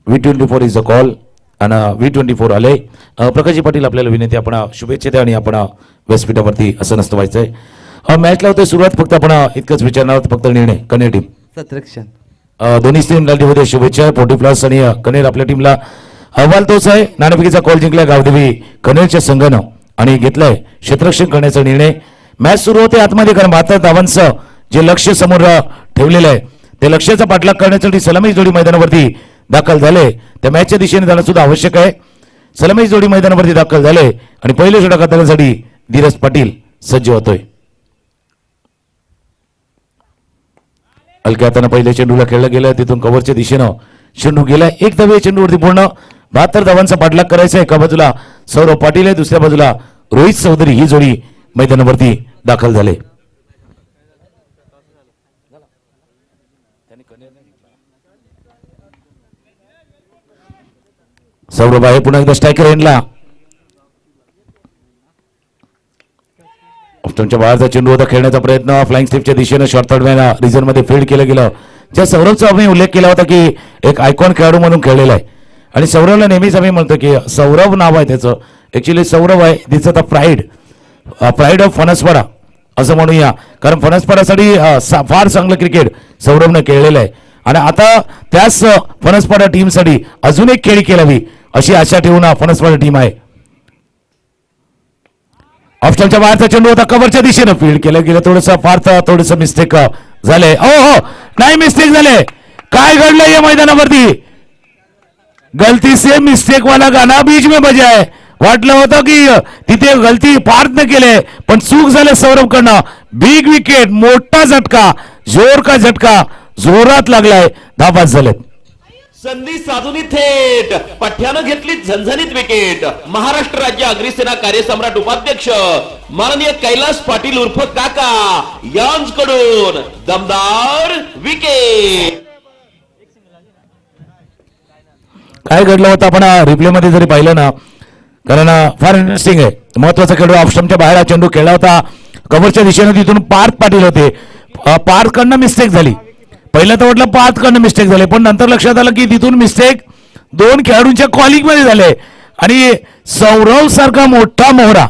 V24 इज अ कॉल आणि V24 आले. प्रकाशजी पाटील आपल्याला विनंती, आपण शुभेच्छा द्या आणि आपण व्यासपीठावरती असं नसतं व्हायचंय. मॅच लावतोय सुरुवात. फक्त आपण इतकंच विचारणार आहोत, फक्त निर्णय कनेर टीम सत्रक्षण दोन्ही टीममध्ये शुभेच्छा. 40+ आणि कनेर आपल्या टीमला अहवाल तोच आहे. नाणेफेकीचा कॉल जिंकला गावदेवी कनेरच्या संघानं आणि घेतलाय क्षेत्ररक्षण करण्याचा निर्णय. मॅच सुरू होते आतमध्ये, कारण 72 धावांचं जे लक्ष्य समोर ठेवलेलं आहे ते लक्ष्याचा पाठलाग करण्यासाठी सलामी जोडी मैदानावरती दाखल झाले. त्या मॅचच्या दिशेने जाणं सुद्धा आवश्यक आहे. सलामी जोडी मैदानावरती दाखल झाले आणि पहिले षटक करण्यासाठी धीरज पाटील सज्ज होतोय. हलक्या हाताने पहिल्या चेंडूला खेळलं गेलं, तिथून कव्हरच्या दिशेनं चेंडू गेला. एक धावे चेंडूवरती पूर्ण 72 धावांचा पाठलाग करायचा आहे. एका बाजूला सौरभ पाटील आहे, दुसऱ्या बाजूला रोहित चौधरी ही जोडी मैदानावरती दाखल झाले. सौरभ आहे पुन्हा एकदा स्ट्रायकर एंडला. ऑप्शनच्या बाहेरचा चेंडू होता, खेळण्याचा प्रयत्न फ्लाइंग स्टिपच्या दिशेनं शॉर्ट थर्ड रिझन मध्ये फील्ड केलं गेलं. ज्या सौरभचा आम्ही उल्लेख केला होता की एक आयकॉन खेळाडू म्हणून खेळलेला आहे आणि सौरभला नेहमीच आम्ही म्हणतो की सौरभ नाव आहे त्याचं. ऍक्च्युली सौरभ आहे तिचं तर प्राईड ऑफ फणसपाडा असं म्हणूया, कारण फणसपाड्यासाठी फार चांगलं क्रिकेट सौरभने खेळलेलं आहे आणि आता त्याच फणसपाडा टीमसाठी अजून एक खेळी केलावी अशी आशा ठेवून फणसपाडा टीम आहे. ऑप्शनच्या बाहेरचा चेंडू होता, कव्हरच्या दिशेनं फील्ड केलं गेलं. थोडंसं मिस्टेक झाले. हो नाही मिस्टेक झाले. काय घडलं या मैदानावरती? गलती से मिस्टेक वाला गाना बीच में बजा है. वाटलं होतं की तिथे गलती पार न केले, पण चूक झाले सौरभकडनं. बिग विकेट, मोठा झटका, जोर का झटका जोरात लागलाय. धाबाद झालेत. संधी साधून थेट पठ्यानं घेतली झणझणीत विकेट. महाराष्ट्र राज्य अग्रिसेना कार्यसम्राट उपाध्यक्ष माननीय कैलास पाटील उर्फ काका यांच्याकडून दमदार विकेट. काय घडलं होतं आपण रिप्ले मध्ये जरी पाहिलं ना, कारण फार इंटरेस्टिंग आहे. महत्वाचा खेळाडू ऑप्शनच्या बाहेर चेंडू खेळला होता कव्हरच्या दिशेनं. तिथून पार्थ पाटील होते, पार्थकडनं मिस्टेक झाली. पहिलं तर वाटलं पार्थकडनं मिस्टेक झाले, पण नंतर लक्षात आलं की तिथून मिस्टेक दोन खेळाडूंच्या कॉलिंग मध्ये झाले आणि सौरभ सारखा मोठा मोहरा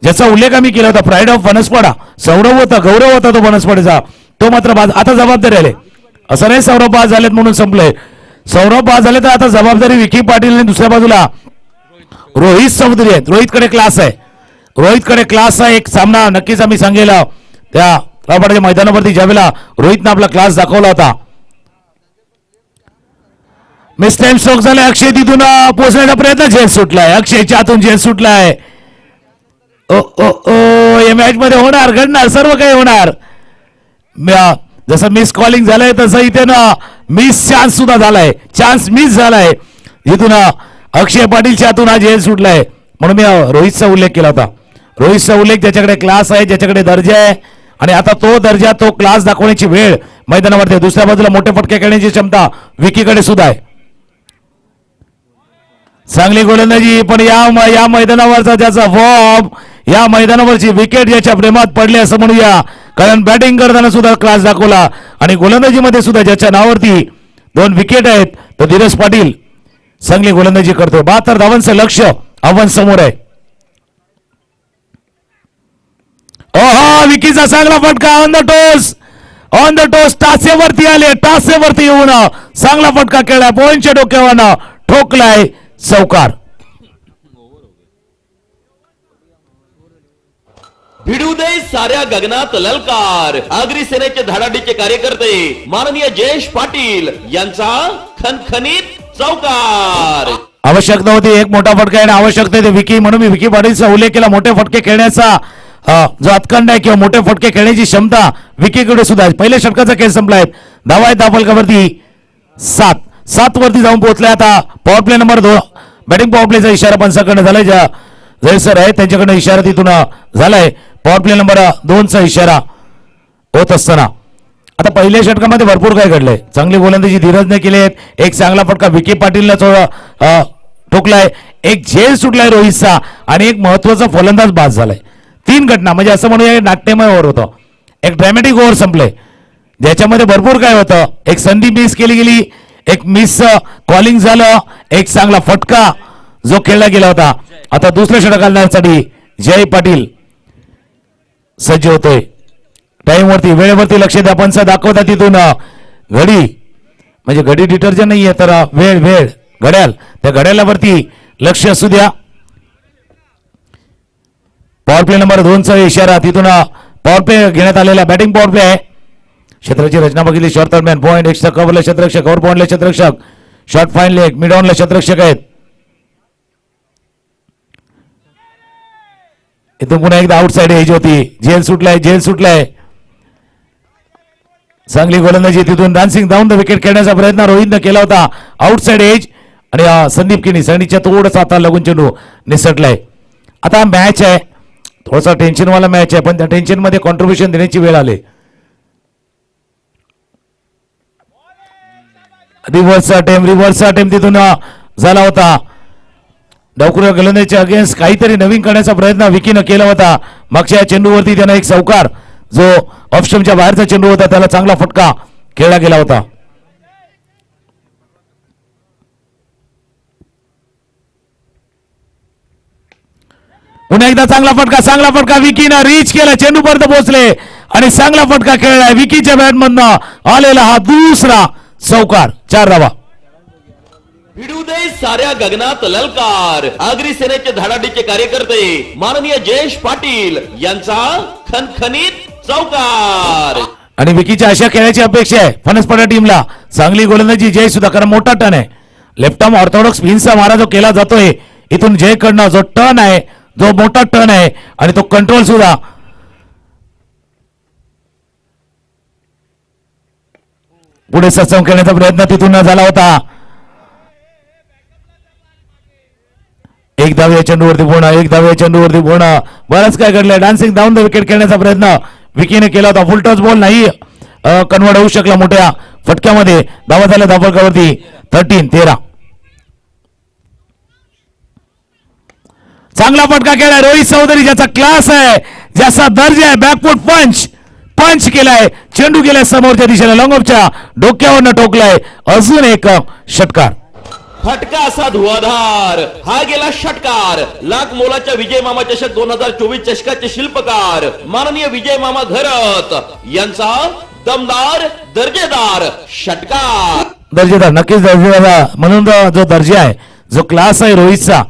ज्याचा उल्लेख आम्ही केला होता, प्राईड ऑफ फणसपाडा सौरभ होता, गौरव होता तो फणसपाड्याचा, तो मात्र बाद. आता जबाबदारी आले. असं नाही सौरभ बाद झालेत म्हणून संपलंय. सौरभ बाद झाले तर आता जबाबदारी विकी पाटील. दुसऱ्या बाजूला रोहित चौधरी आहेत. रोहितकडे क्लास आहे. एक सामना नक्कीच आम्ही सांगेल त्या राबाड्याच्या मैदानावरती ज्यावेळेला रोहितनं आपला क्लास दाखवला होता. मिस टाइम स्ट्रोक झालाय. अक्षय तिथून पोहोचण्याचा प्रयत्न, झेल सुटलाय. अक्षयच्या हातून झेल सुटलाय. ओ ओ ओ या मॅच मध्ये होणार, घडणार, सर्व काही होणार. जसं मिस कॉलिंग झालंय तसं इथे ना मिस चान्स सुद्धा झालाय. चान्स मिस झालाय. इथून अक्षय पाटीलच्या हातून हा झेल सुटलाय. म्हणून मी रोहितचा उल्लेख केला होता. रोहितचा उल्लेख ज्याच्याकडे क्लास आहे, ज्याच्याकडे दर्जा आहे आणि आता तो दर्जा तो क्लास दाखवण्याची वेळ मैदानावरती आहे. दुसऱ्या बाजूला मोठे फटके खेळण्याची क्षमता विकीकडे सुद्धा आहे. चांगली गोलंदाजी, पण या मैदानावरचा त्याचा फॉर्म, या मैदानावरची विकेट ज्याच्या प्रेमात पडली असं म्हणूया, कारण बॅटिंग करताना सुद्धा क्लास दाखवला आणि गोलंदाजीमध्ये सुद्धा ज्याच्या नावावरती 2 विकेट आहेत तो धीरज पाटील चांगली गोलंदाजी करतो. 72 धावांचं लक्ष आव्हान समोर आहे. ओहा, विकीचा चांगला फटका ऑन द टोस टाचेवरती आले, टाचेवरती येऊन चांगला फटका खेळलाय, पॉईंटच्या डोक्यावर ठोकलाय चौकार. भिडू दे साऱ्या गगनात ललकार. आगरी सेनेचे धडाडीचे कार्यकर्ते माननीय जयेश पाटील यांचा खणखणीत चौकार. आवश्यकता होती एक मोठा फटका येणं आवश्यकता आहे विकी, म्हणून मी विकी पाटीलचा उल्लेख केला. मोठे फटके खेळण्याचा जो अतकंड आहे किंवा मोठे फटके खेळण्याची क्षमता विकीकडे सुद्धा आहे. पहिल्या षटकाचा खेळ संपलाय. धावा आहेत दाफलकावरती 7 वरती जाऊन पोहोचलाय. आता power play number 2 batting power प्लेचा इशारा पंचाकडे झालाय. ज्या जय सर आहे त्यांच्याकडे इशारा तिथून झालाय. पॉवर प्ले नंबर 2 चा इशारा होत असताना आता पहिल्या षटकामध्ये भरपूर काय घडलंय. चांगली गोलंदाजी धीरजने केली आहे. एक चांगला फटका विकी पाटीलला ठोकलाय. एक झेल सुटलाय रोहितचा आणि एक महत्वाचा फलंदाज बाद झालाय. 3 घटना म्हणजे असं म्हणूया नाट्यमय ओव्हर होतं. एक ड्रॅमॅटिक ओव्हर संपलंय ज्याच्यामध्ये भरपूर काय होतं. एक संधी मिस केली गेली, एक मिस कॉलिंग झालं, एक चांगला फटका जो खेळला गेला होता. आता दुसऱ्या षटकासाठी जय पाटील सज्ज होतोय. टाइम वरती वेळेवरती लक्ष द्या. पंच दाखवता तिथून घडी म्हणजे घडी डिटर्जंट नाहीये तर वेळ घड्याळ, त्या घड्याळावरती लक्ष असू द्या. पॉवर प्ले नंबर 2 चा इशारा तिथून पॉवर प्ले घेण्यात आलेला बॅटिंग पॉवर प्ले आहे. क्षेत्राची रचना बघितली. शॉर्ट थर्डमॅन पॉईंट, एक्स्ट्रा कव्हरला क्षेत्ररक्षक, कव्हर पॉईंटला क्षेत्ररक्षक, शॉर्ट फाईन लेग, मिड ऑनला क्षेत्ररक्षक आहेत. इथून पुन्हा एकदा आउटसाइड एज होती. झेल सुटलाय. चांगली गोलंदाजी तिथून डान्सिंग डाऊन द विकेट खेळण्याचा प्रयत्न रोहितनं केला होता. आउटसाइड एज आणि संदीप किनी सैनीच्या थोडंसं आता लागून चेंडू निसटलाय. आता मॅच आहे, थोडासा टेन्शनवाला मॅच आहे, पण त्या टेन्शन मध्ये कॉन्ट्रीब्युशन देण्याची वेळ आली. रिव्हर्स अटेम्प्ट तिथून झाला होता. डावखुऱ्या गोलंदाजीच्या अगेन्स्ट काहीतरी नवीन करण्याचा प्रयत्न विकीनं केला होता. मागच्या चेंडूवरती त्यानं एक चौकार जो ऑफ स्टंपच्या बाहेरचा चेंडू होता त्याला चांगला फटका खेळला गेला होता. पुन्हा एकदा चांगला फटका विकीनं रीच केला, चेंडूपर्यंत पोहोचले आणि चांगला फटका खेळलाय. विकीच्या बॅटमधनं आलेला हा दुसरा चौकार. 4 धावा. भिडू दे साऱ्या गगनात ललकार. आगरी सेनेचे धडाडीचे कार्यकर्ते माननीय जयेश पाटील यांचा खणखणीत चौकार. आणि विकीच्या अशा खेळाची अपेक्षा आहे फणसपडा टीमला. चांगली गोलंदाजी जय सुद्धा, कारण मोठा टर्न आहे. लेफ्ट आर्म ऑर्थोडॉक्स स्पिनचा मारा जो केला जातोय इथून जय कडनं, जो टर्न आहे, जो मोठा टर्न आहे आणि तो कंट्रोल सुद्धा. पुढे सक्षम खेळण्याचा प्रयत्न तिथून झाला होता. एक धाव या चेंडूवरती पूर्ण बरंच काय घडलंय. डान्सिंग डाऊन द विकेट खेळण्याचा प्रयत्न विकीने केला होता. फुल टच बॉल नाही कन्वर्ट होऊ शकला मोठ्या फटक्यामध्ये. धावा झाल्या धावफलकावरती 13. चांगला फटका केलाय रोहित चौधरी, ज्याचा क्लास आहे, ज्याचा दर्जा आहे. बॅकफूट पंच केलाय, चेंडू गेलाय समोरच्या दिशेला, लॉंग ऑफच्या डोक्यावरनं ठोकलाय. अजून एक षटकार. फटका असा धुवाधार. हा गेला षटकार. लाख मोलाच्या विजय मामा चषक 2024 चषकाचे शिल्पकार माननीय विजय मामा घरत यांचा दमदार दर्जेदार षटकार. दर्जेदार, नक्कीच दर्जेदार. म्हणून जो दर्जा आहे, जो क्लास आहे रोहितचा,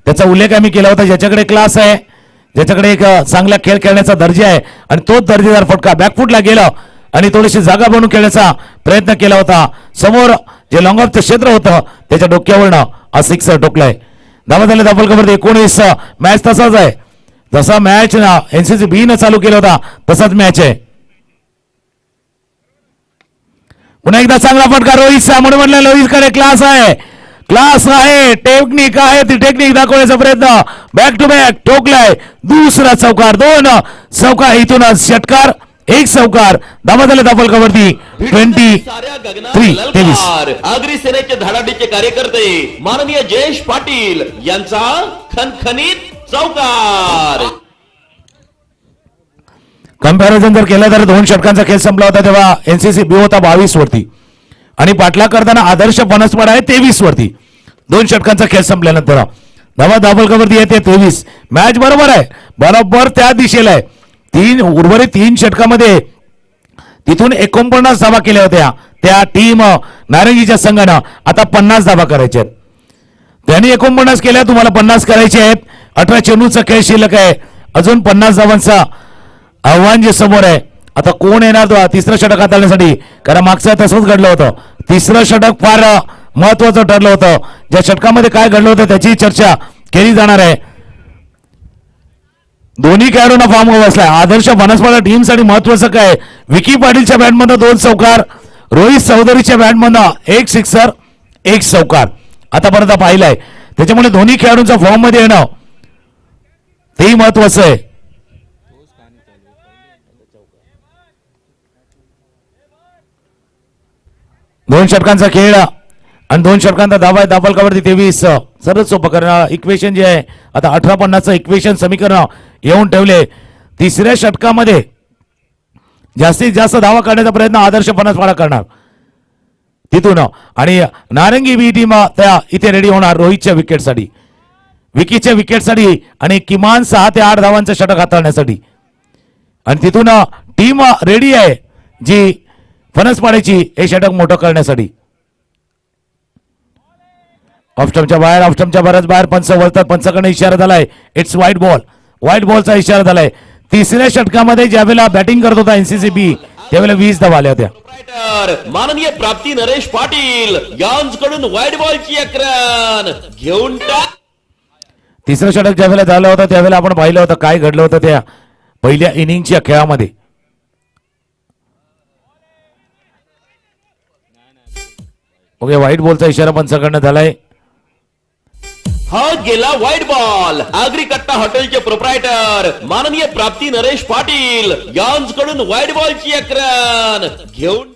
त्याचा उल्लेख आम्ही केला होता. ज्याच्याकडे क्लास आहे, ज्याच्याकडे एक चांगला खेळ खेळण्याचा दर्जा आहे आणि तोच दर्जेदार फटका बॅकफुटला गेला आणि थोडीशी जागा बनवून खेळण्याचा प्रयत्न केला होता. समोर जे लॉंग ऑफचं क्षेत्र होतं त्याच्या डोक्यावरनं हा सिक्सर ठोकलाय. धावा झाले धावफलकावरती 19. मॅच तसाच आहे, जसा मॅच ना एनसीसी बी न चालू केला होता तसाच मॅच आहे. पुन्हा एकदा चांगला फटका रोहितचा. म्हणून म्हटलं रोहितकडे क्लास आहे, टेक्निक आहे. ती टेक्निक दाखवण्याचा प्रयत्न बॅक टू बॅक ठोकलाय. दुसरा चौकार. 2 चौकार इथूनच षटकार एक चौकार. धावा झाल्या धावफलकावरती 23. साऱ्या गगनात ललकार. आगरी सेनेचे धडाडीचे कार्यकर्ते माननीय जयेश पाटील यांचा खणखणीत चौकार. कंपॅरिझन जर केलं तर 2 षटकांचा खेळ संपला होता तेव्हा एनसीसी बी होता 22 वरती आणि पाटला करताना आदर्श फणसवाडा आहे 23 वरती. 2 षटकांचा खेळ संपल्यानंतर धावा धावफलकावरती येते 23. मॅच बरोबर आहे, बरोबर त्या दिशेला आहे. उर्वरित 3 षटकामध्ये तिथून 49 धावा केल्या होत्या त्या टीम नारंगीच्या संघानं. आता 50 धावा करायच्या आहेत. त्यांनी 49 केल्या, तुम्हाला 50 करायचे आहेत. 18 चेंडूचा खेळ शिल्लक आहे. अजून 50 धावांचा आव्हान जे समोर आहे. आता कोण येणार तो तिसरं षटक हाताळण्यासाठी, कारण मागचं तसंच घडलं होतं. तिसरं षटक फार महत्वाचं ठरलं होतं. ज्या षटकामध्ये काय घडलं होतं त्याची चर्चा केली जाणार आहे. दोन्ही खेळाडूंना फॉर्म बसलाय. आदर्श फणसवाडा टीमसाठी महत्वाचं काय, विकी पाटीलच्या बॅटमधनं 2 चौकार, रोहित चौधरीच्या बॅटमधनं 1 सिक्सर 1 चौकार आतापर्यंत पाहिलाय. त्याच्यामुळे दोन्ही खेळाडूंचा फॉर्म मध्ये येणं तेही महत्वाचं आहे. दोन षटकांचा खेळ आणि 2 षटकांचा धावा आहे. धावफलकावरती 23. सरळ सोपं करणं इक्वेशन जे आहे आता 18-50चं इक्वेशन समीकरण येऊन ठेवले. तिसऱ्या षटकामध्ये जास्तीत जास्त धावा काढण्याचा प्रयत्न आदर्श फणसवाडा करणार तिथून, आणि नारंगी बी टीम त्या इथे रेडी होणार रोहितच्या विकेटसाठी, विकीच्या विकेटसाठी आणि किमान 6 ते 8 धावांचं षटक हाताळण्यासाठी. आणि तिथून टीम रेडी आहे जी फणसवाड्याची हे षटक मोठं करण्यासाठी. ऑफस्टमच्या बऱ्याच बाहेर पंच वळतात. पंचाकडे इशारा झालाय, इट्स व्हाईट बॉल. व्हाईट बॉलचा इशारा झालाय. तिसऱ्या षटकामध्ये ज्यावेळेला बॅटिंग करत होता एनसीसी बी त्यावेळेला 20 धावा आल्या होत्या. माननीय प्राप्ती नरेश पाटील यांच्याकडून व्हाईट बॉलची आक्रमण घेऊन तिसरं षटक ज्यावेळेला झालं होतं त्यावेळेला आपण पाहिलं होतं काय घडलं होतं त्या पहिल्या इनिंगच्या खेळामध्ये. ओके, व्हाईट बॉलचा इशारा पंचाकडनं झालाय. हा गेला व्हाईट बॉल. आगरी कट्टा हॉटेलचे प्रोप्रायटर माननीय प्राप्ती नरेश पाटील यांच्याकडून व्हाईट बॉलची आक्रमण घेऊन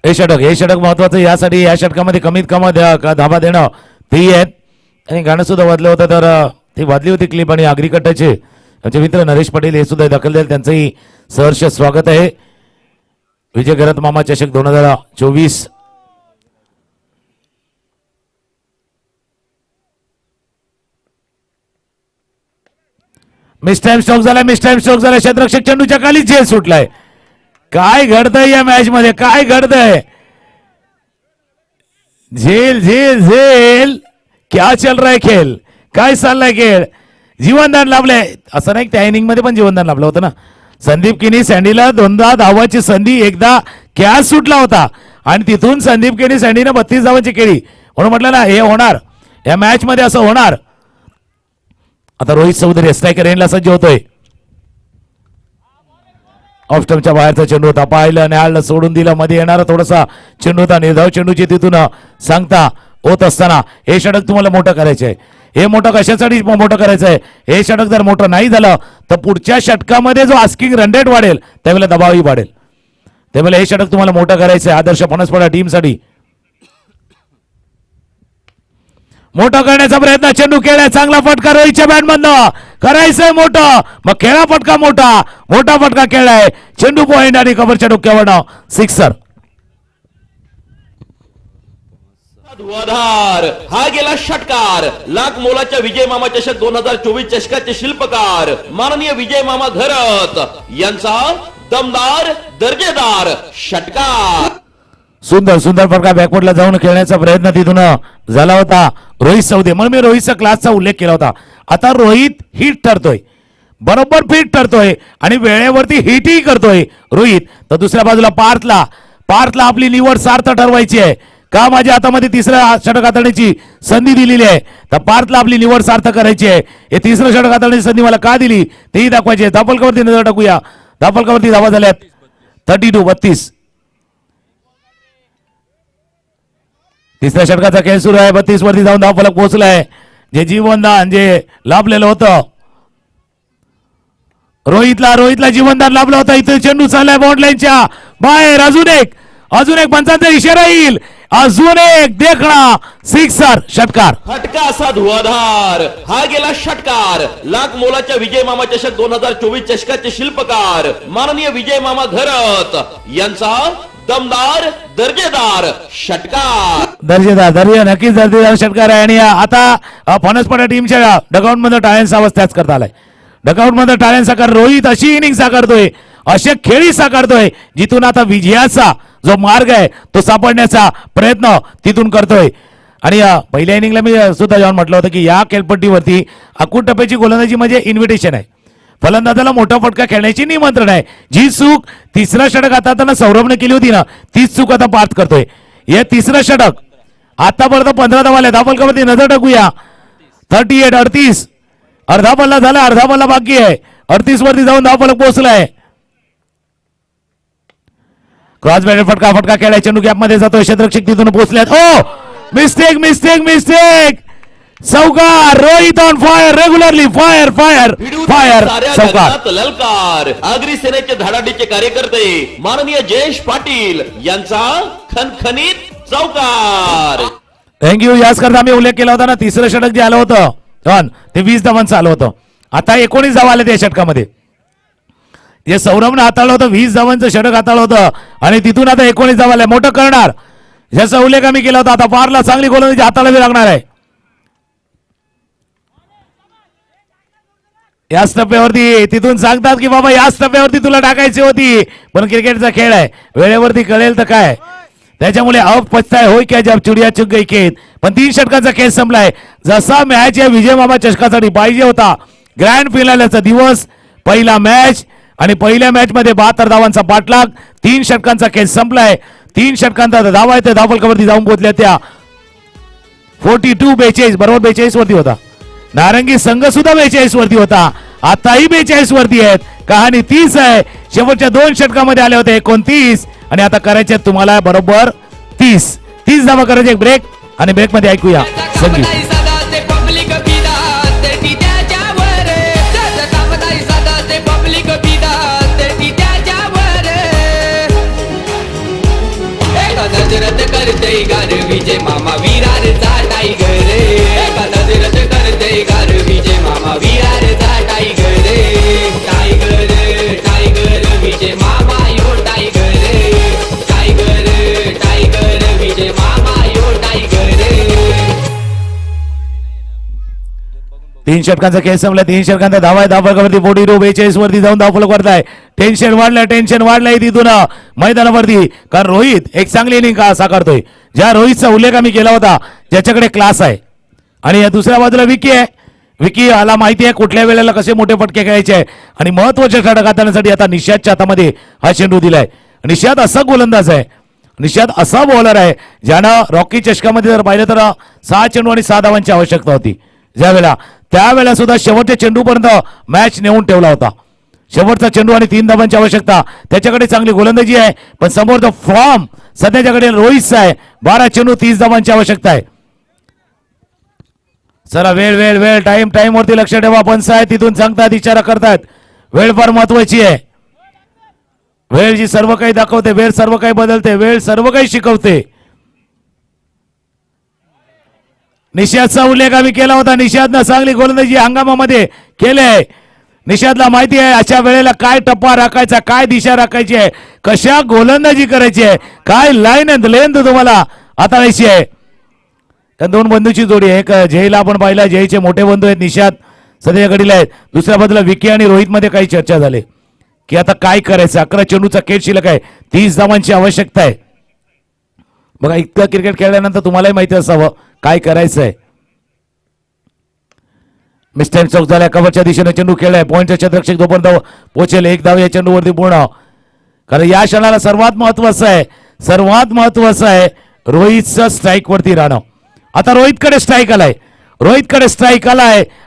हे षटक महत्वाचं यासाठी. या षटकामध्ये कमीत कमी धाबा देणं तेही आहेत. आणि गाणं सुद्धा वाजलं होतं तर ती वाजली होती क्लिप, आणि आगरी कट्ट्याचे आमचे मित्र नरेश पाटील हे सुद्धा दखल देईल. त्यांचंही सहर्ष स्वागत आहे. विजय घरत मामा चषक 2024. मिस टाइम स्ट्रोक झालाय. क्षेत्ररक्षक चेंडूच्या खाली झेल सुटलाय. काय घडतंय या मॅच मध्ये, काय घडतंय? झेल क्या चल रहा है खेळ, काय चाललाय खेळ? जीवनदान लाभलंय असं नाही, त्या इनिंग मध्ये पण जीवनदान लाभलं होतं ना. संदीप किनी सँडीला 2दा धावाची संधी, एकदा कॅच सुटला होता आणि तिथून संदीप किनी सँडीनं 32 धावांची केली. म्हणून म्हटलं ना हे होणार, या मॅच मध्ये असं होणार. आता रोहित चौधरी स्ट्रायकर एंडला सज्ज होतोय. ऑफस्टमच्या बाहेरचा चेंडू होता, पाहिलं न्यायालयाला सोडून दिलं. मध्ये येणारा थोडासा चेंडू होता, निर्धाव चेंडूची तिथून सांगता होत असताना हे षटक तुम्हाला मोठं करायचं आहे. हे मोठं कशासाठी मोठं करायचं आहे? हे षटक जर मोठं नाही झालं तर पुढच्या षटकामध्ये जो आस्किंग रन रेट वाढेल त्यावेळेला दबावही वाढेल. त्यावेळेला हे षटक तुम्हाला मोठं करायचं आहे आदर्श फणसवाडा टीमसाठी. मोठं करण्याचा प्रयत्न, चेंडू खेळाय, चांगला फटका रोहितच्या बॅटमधनं, करायचंय मोठं, मग खेळा फटका मोठा फटका खेळलाय. चेंडू पॉइंट आणि कव्हरच्या डोक्यावरनं सिक्सर. धुवाधार हा गेला षटकार. लाख मोलाच्या विजय मामा चषक 2024 चषकाचे शिल्पकार माननीय विजय मामा घरत यांचा दमदार दर्जेदार षटकार. सुंदर फटका बॅकवर्डला जाऊन खेळण्याचा प्रयत्न तिथून झाला होता रोहित चौधरी. म्हणून मी रोहितचा क्लासचा उल्लेख केला होता. आता रोहित हिट ठरतोय, बरोबर फिट ठरतोय आणि वेळेवरती हिटही करतोय रोहित. तर दुसऱ्या बाजूला पार्थला आपली निवड सार्थ ठरवायची आहे का माझ्या हातामध्ये तिसऱ्या षटक हाताळण्याची संधी दिलेली आहे, तर पार्थला आपली निवड सार्थ करायची आहे. हे तिसरं षटक हाताळण्याची संधी मला का दिली तेही दाखवायची आहे. धावफलकावरती नजर टाकूया. धावफलकावरती धावा झाल्यात 32. तिसऱ्या षटकाचा खेळ सुरू आहे. 32 वरती जाऊन धावफलक पोहोचलाय. जे जीवनदान जे लाभलेलं होतं रोहितला जीवनदान लाभला होता. इथे चेंडू चाललाय बाउंड लाईनच्या बाहेर. अजून एक पंचांचा इशारा येईल. अजून एक देखणा सिक्सर षटकार. फटका असा धुवाधार. हा गेला षटकार. लाख मोलाच्या विजय मामा चषक 2024 चषकाचे शिल्पकार माननीय विजय मामा घरत यांचा दमदार दर्जेदार षटकार. दर्जेदार नक्कीच दर्जेदार षटकार आहे. आणि आता फणसपटा टीमच्या डगआउट मध्ये टाळ्यांचा आवाज त्याच करता आलाय. डगआउट मध्ये टाळ्यांचा साकार. रोहित अशी इनिंग साकारतोय, अशा खेळी साकारतोय जिथून आता विजयाचा जो मार्ग आहे तो सापडण्याचा प्रयत्न तिथून करतोय. आणि पहिल्या इनिंगला मी सुद्धा जाऊन म्हटलं होतं की या खेळपट्टीवरती अकूट टप्प्याची गोलंदाजी म्हणजे इन्व्हिटेशन आहे. फलंदाजाला मोठा फटका खेळण्याची निमंत्रण आहे. जी चूक तिसरा षटक आता सौरभने केली होती ना, तीच चूक आता पार्थ करतोय. हे तिसरं षटक आतापर्यंत 15 धावा. धावफलकावरती नजर टाकूया. 38 अर्धा पल्ला झाला, अर्धा पल्ला बाकी आहे. 38 वरती जाऊन धावफलक पोहोचलाय. क्रॉस बॅटर फटका खेळाय. चेंडू गॅप मध्ये जातोय. क्षेत्ररक्षक तिथून पोहोचल्यात. ओ मिस्टेक चौकार. Rohit on fire. Regularly fire चौकार. ललकार. आगरी सेनेचे धडाडीचे कार्यकर्ते माननीय जयेश पाटील यांचा खणखणीत चौकार. थँक्यू. याच करता मी उल्लेख केला होता ना, तिसरं षटक जे आलं होतं ते 20 धावांचं आलं होतं. आता 19 धावा आले त्या षटकामध्ये. जे सौरभनं हाताळलं होतं 20 धावांचं षटक हाताळलं होतं आणि तिथून आता 19 धावा आल्या. मोठं करणार ज्याचा उल्लेख आम्ही केला होता. आता पारला चांगली गोलंदाजी हाताळावी लागणार आहे. याच टप्प्यावरती तिथून सांगतात की बाबा याच टप्प्यावरती तुला टाकायची होती, पण क्रिकेटचा खेळ आहे, वेळेवरती कळेल तर काय. त्याच्यामुळे अब पछताय होय क्या जब चिडिया चुक गई खेत. पण 3 षटकांचा खेळ संपलाय. जसा मॅच या विजय मामा चषकासाठी पाहिजे होता. ग्रँड फिनालेचा दिवस, पहिला मॅच आणि पहिल्या मॅच मध्ये 72 धावांचा पाठलाग. 3 षटकांचा खेळ संपलाय. 3 षटकांचा धावा आहे. धावफलकावरती जाऊन पोहोचल्या त्या 42 बरोबर 42 वरती होता. नारंगी संघ सुद्धा 42 वरती होता. आताही 42 वरती आहेत. कहाणी 30 आहे. शेवटच्या 2 षटकामध्ये आले होते 29 आणि आता करायचे तुम्हाला बरोबर 30 धावा करायचे. एक ब्रेक आणि ब्रेक मध्ये ऐकूया संगीत. नजरत करते गार विजय मामा विरारचा टायगर. एका नजरत करते गार विजय मामा विरारचा टायगर. टायगर टायगर विजय मामा यो टायगर. टायगर टायगर विजय मामा यो टायगर. 3 षटकांचा खेळ संपला. 3 षटकांचा धावा आहे. धावफलकावरती 42 वरती जाऊन धावफलक करताय. टेन्शन वाढलंय तिथून मैदानावरती. कारण रोहित एक चांगली इनिंग साकारतोय. ज्या रोहितचा उल्लेख आम्ही केला होता, ज्याच्याकडे क्लास आहे. आणि या दुसऱ्या बाजूला विकी आहे. विकी आला माहिती आहे कुठल्या वेळेला कसे मोठे फटके खेळायचे आहे. आणि महत्वाच्या षटक हाताळण्यासाठी आता निशादच्या हातामध्ये हा चेंडू दिलाय. निशाद असा गोलंदाज आहे, निशाद असा बॉलर आहे ज्यानं रॉकी चषकामध्ये जर पाहिलं तर 6 चेंडू आणि 6 धावांची आवश्यकता होती. त्यावेळेला सुद्धा शेवटच्या चेंडूपर्यंत मॅच नेऊन ठेवला होता. शेवटचा चेंडू आणि 3 धावांची आवश्यकता. त्याच्याकडे चांगली गोलंदाजी आहे, पण समोरचा फॉर्म सध्याच्याकडे रोहितचा आहे. 12 चेंडू 30 धावांची आवश्यकता आहे. चला वेळ टाइम वरती लक्ष ठेवा. पंच आहे तिथून सांगतात, इशारा करतात. वेळ फार महत्वाची आहे. वेळ जी सर्व काही दाखवते, वेळ सर्व काही बदलते, वेळ सर्व काही शिकवते. निशादचा उल्लेख आम्ही केला होता. निशादनं चांगली गोलंदाजी हंगामामध्ये केले. निशादला माहिती आहे अशा वेळेला काय टप्पा राखायचा, काय दिशा राखायची आहे, कशा गोलंदाजी करायची आहे, काय लाईन अँड लेंथ तुम्हाला हाताळायची आहे. त्या 2 बंधूची जोडी आहे. एक जयला आपण पाहिला, जयचे मोठे बंधू आहेत निशाद सध्या घडीला आहेत. दुसऱ्या बाजूला विकी आणि रोहित मध्ये काही चर्चा झाली की आता काय करायचं. 11 चेंडूचा खेळ शिल्लक आहे. 30 धावांची आवश्यकता आहे. बघा इतकं क्रिकेट खेळल्यानंतर तुम्हालाही माहिती असावं काय करायचं आहे. मिस्टर चौक झाल्या. कव्हरच्या दिशेने चेंडू खेळलाय. पॉईंटचा क्षेत्ररक्षक जोपर्यंत पोहोचेल 1 धाव या चेंडूवरती पूर्ण. कारण या क्षणाला सर्वात महत्वाचं आहे रोहितचं स्ट्राईक वरती राहणं. आता रोहितकडे स्ट्राईक आलाय.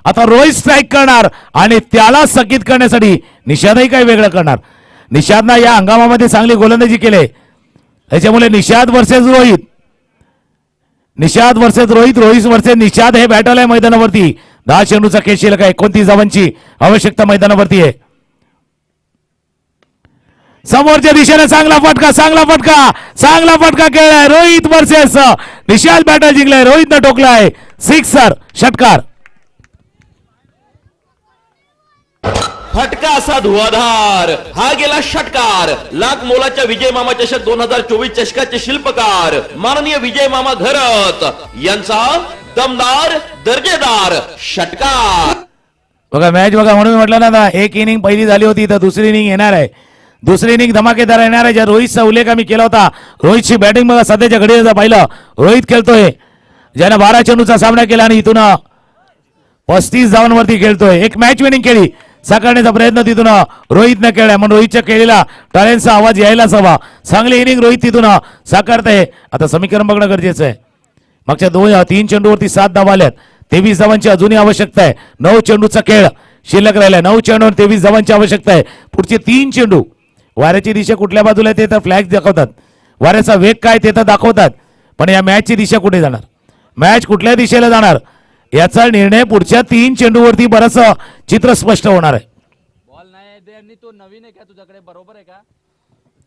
आता रोहित स्ट्राईक करणार आणि त्याला स्थगित करण्यासाठी निशादही काही वेगळं करणार. निशादनं या हंगामामध्ये चांगली गोलंदाजी केली. त्याच्यामुळे निशाद वर्सेस रोहित वर्सेस निशाद हे बॅटल आहे मैदानावरती. 10 चेंडूचा खेळ शिल्लक आहे. 29 धावांची आवश्यकता मैदानावरती आहे. समोरच्या दिशेने चांगला फटका खेळलाय रोहित वर्सेस निशाल. बॅटल जिंकलाय रोहितनं टोकलाय सिक्सर षटकार. फटका असा धुवाधार हा गेला षटकार. लाख मोलाच्या विजय मामा चषक 2024 चषकाचे शिल्पकार माननीय विजय मामा घरत यांचा दमदार दर्जेदार षटकार. बघा मॅच बघा, म्हणून मी म्हटलं ना आता एक इनिंग पहिली झाली होती तर दुसरी इनिंग येणार आहे. दुसरी इनिंग धमाकेदार येणार आहे. ज्या रोहितचा उल्लेख आम्ही केला होता, रोहितची बॅटिंग बघा सध्याच्या घडीला पाहिलं रोहित खेळतोय, ज्यानं 12 चेंडूचा सामना केला आणि इथून 35 धावांवरती खेळतोय. एक मॅच विनिंग केली साकारण्याचा प्रयत्न तिथून रोहितनं केलाय, म्हणून रोहितच्या खेळीला टाळ्यांचा आवाज यायलाच हवा. चांगली इनिंग रोहित तिथून साकारताय. आता समीकरण बघणं गरजेचं आहे. मागच्या 3 चेंडूवरती 7 धावा आल्यात. 23 धावांची अजूनही आवश्यकता आहे. 9 चेंडूचा खेळ शिल्लक राहिलाय. 9 चेंडूवर 23 धावांची आवश्यकता आहे. पुढचे 3 चेंडू वाऱ्याची दिशा कुठल्या बाजूला आहे ते तर फ्लॅग दाखवतात, वाऱ्याचा वेग काय ते तर दाखवतात, पण या मॅचची दिशा कुठे जाणार, मॅच कुठल्या दिशेला जाणार याचा निर्णय पुढच्या 3 चेंडूवरती बरंच चित्र स्पष्ट होणार आहे. बॉल नाही दे आणि तो नवीन आहे का तुझ्याकडे, बरोबर आहे का,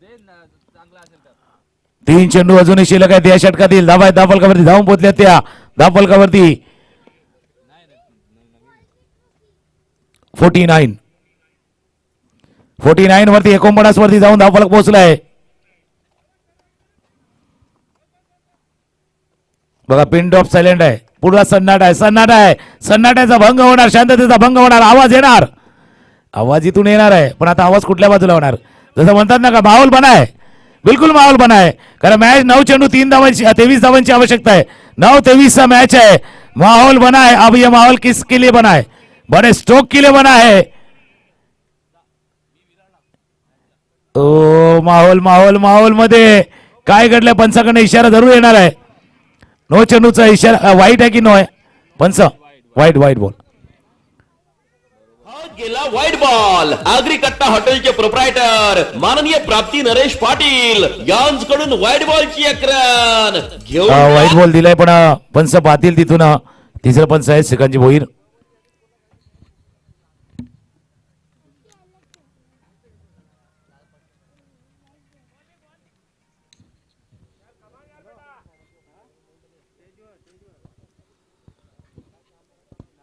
दे चांगला असेल तर. 3 चेंडू अजूनही शिल्लक आहेत या षटकातील. धावा फलकावरती धावून पोहोचल्या त्या फलकावरती 49 वरती 49 वरती जाऊन धावफलक पोहोचलाय. बघा पिन ड्रॉप सायलेंट आहे. पुढा सन्नाटा भंग होणार, शांततेचा भंग होणार. आवाज येणार, आवाज इथून येणार आहे, पण आता आवाज कुठल्या बाजूला होणार, जसं म्हणतात ना का माहोल बना आहे, बिलकुल माहोल बना आहे. कारण मॅच 9 चेंडू 23 धावांची आवश्यकता आहे. 9-23 चा मॅच है, माहौल बना है. अब ये माहौल किसके लिए बना है, बड़े स्ट्रोक के लिए बना है. ओ माहौल मध्ये काय घडलंय, पंचाकडे इशारा जरूर येणार आहे. 9 चेंडूचा इशारा वाईट आहे की नो आहे पंच, वाईट बॉल. हा गेला वाईट बॉल. आगरी कट्टा हॉटेलचे प्रोप्रायटर माननीय प्राप्ती नरेश पाटील यांच्याकडून वाईट बॉलची अक्रन घेऊन वाईट बॉल दिलाय, पण पंच पाहतील तिथून तिसरं पंच आहे सिकंजी भोईर.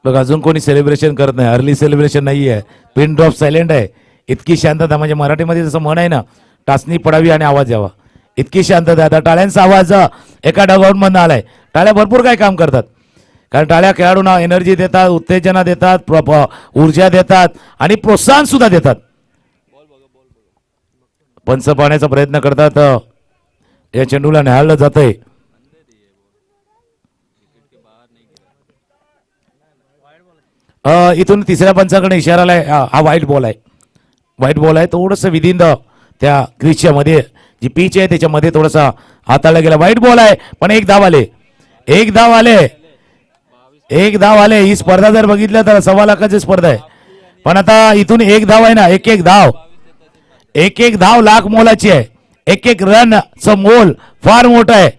बघ अजून कोणी सेलिब्रेशन करत नाही, अर्ली सेलिब्रेशन नाही आहे. पिन ड्रॉप सायलेंट आहे. इतकी शांतता, म्हणजे मराठीमध्ये जसं म्हण आहे ना, टाचणी पडावी आणि आवाज यावा, इतकी शांतता. आता टाळ्यांचा आवाज एका डगआउट मधून आलाय. टाळ्या भरपूर काय काम करतात, कारण टाळ्या खेळाडूंना एनर्जी देतात, उत्तेजना देतात, ऊर्जा देतात आणि प्रोत्साहन सुद्धा देतात. पंच पाहण्याचा प्रयत्न करतात. या चेंडूला निहाळलं जातंय. इथून तिसऱ्या पंचाकडे इशारा आलाय. हा वाईट बॉल आहे. थोडंसं विदिन द त्या क्रिजच्या मध्ये जी पिच आहे त्याच्यामध्ये थोडासा हाताळला गेला. वाईट बॉल आहे, पण एक धाव आले. ही स्पर्धा जर बघितलं तर 1.25 लाखाची स्पर्धा आहे, पण आता इथून एक धाव आहे ना, एक धाव लाख मोलाची आहे. एक रनचं मोल फार मोठं आहे.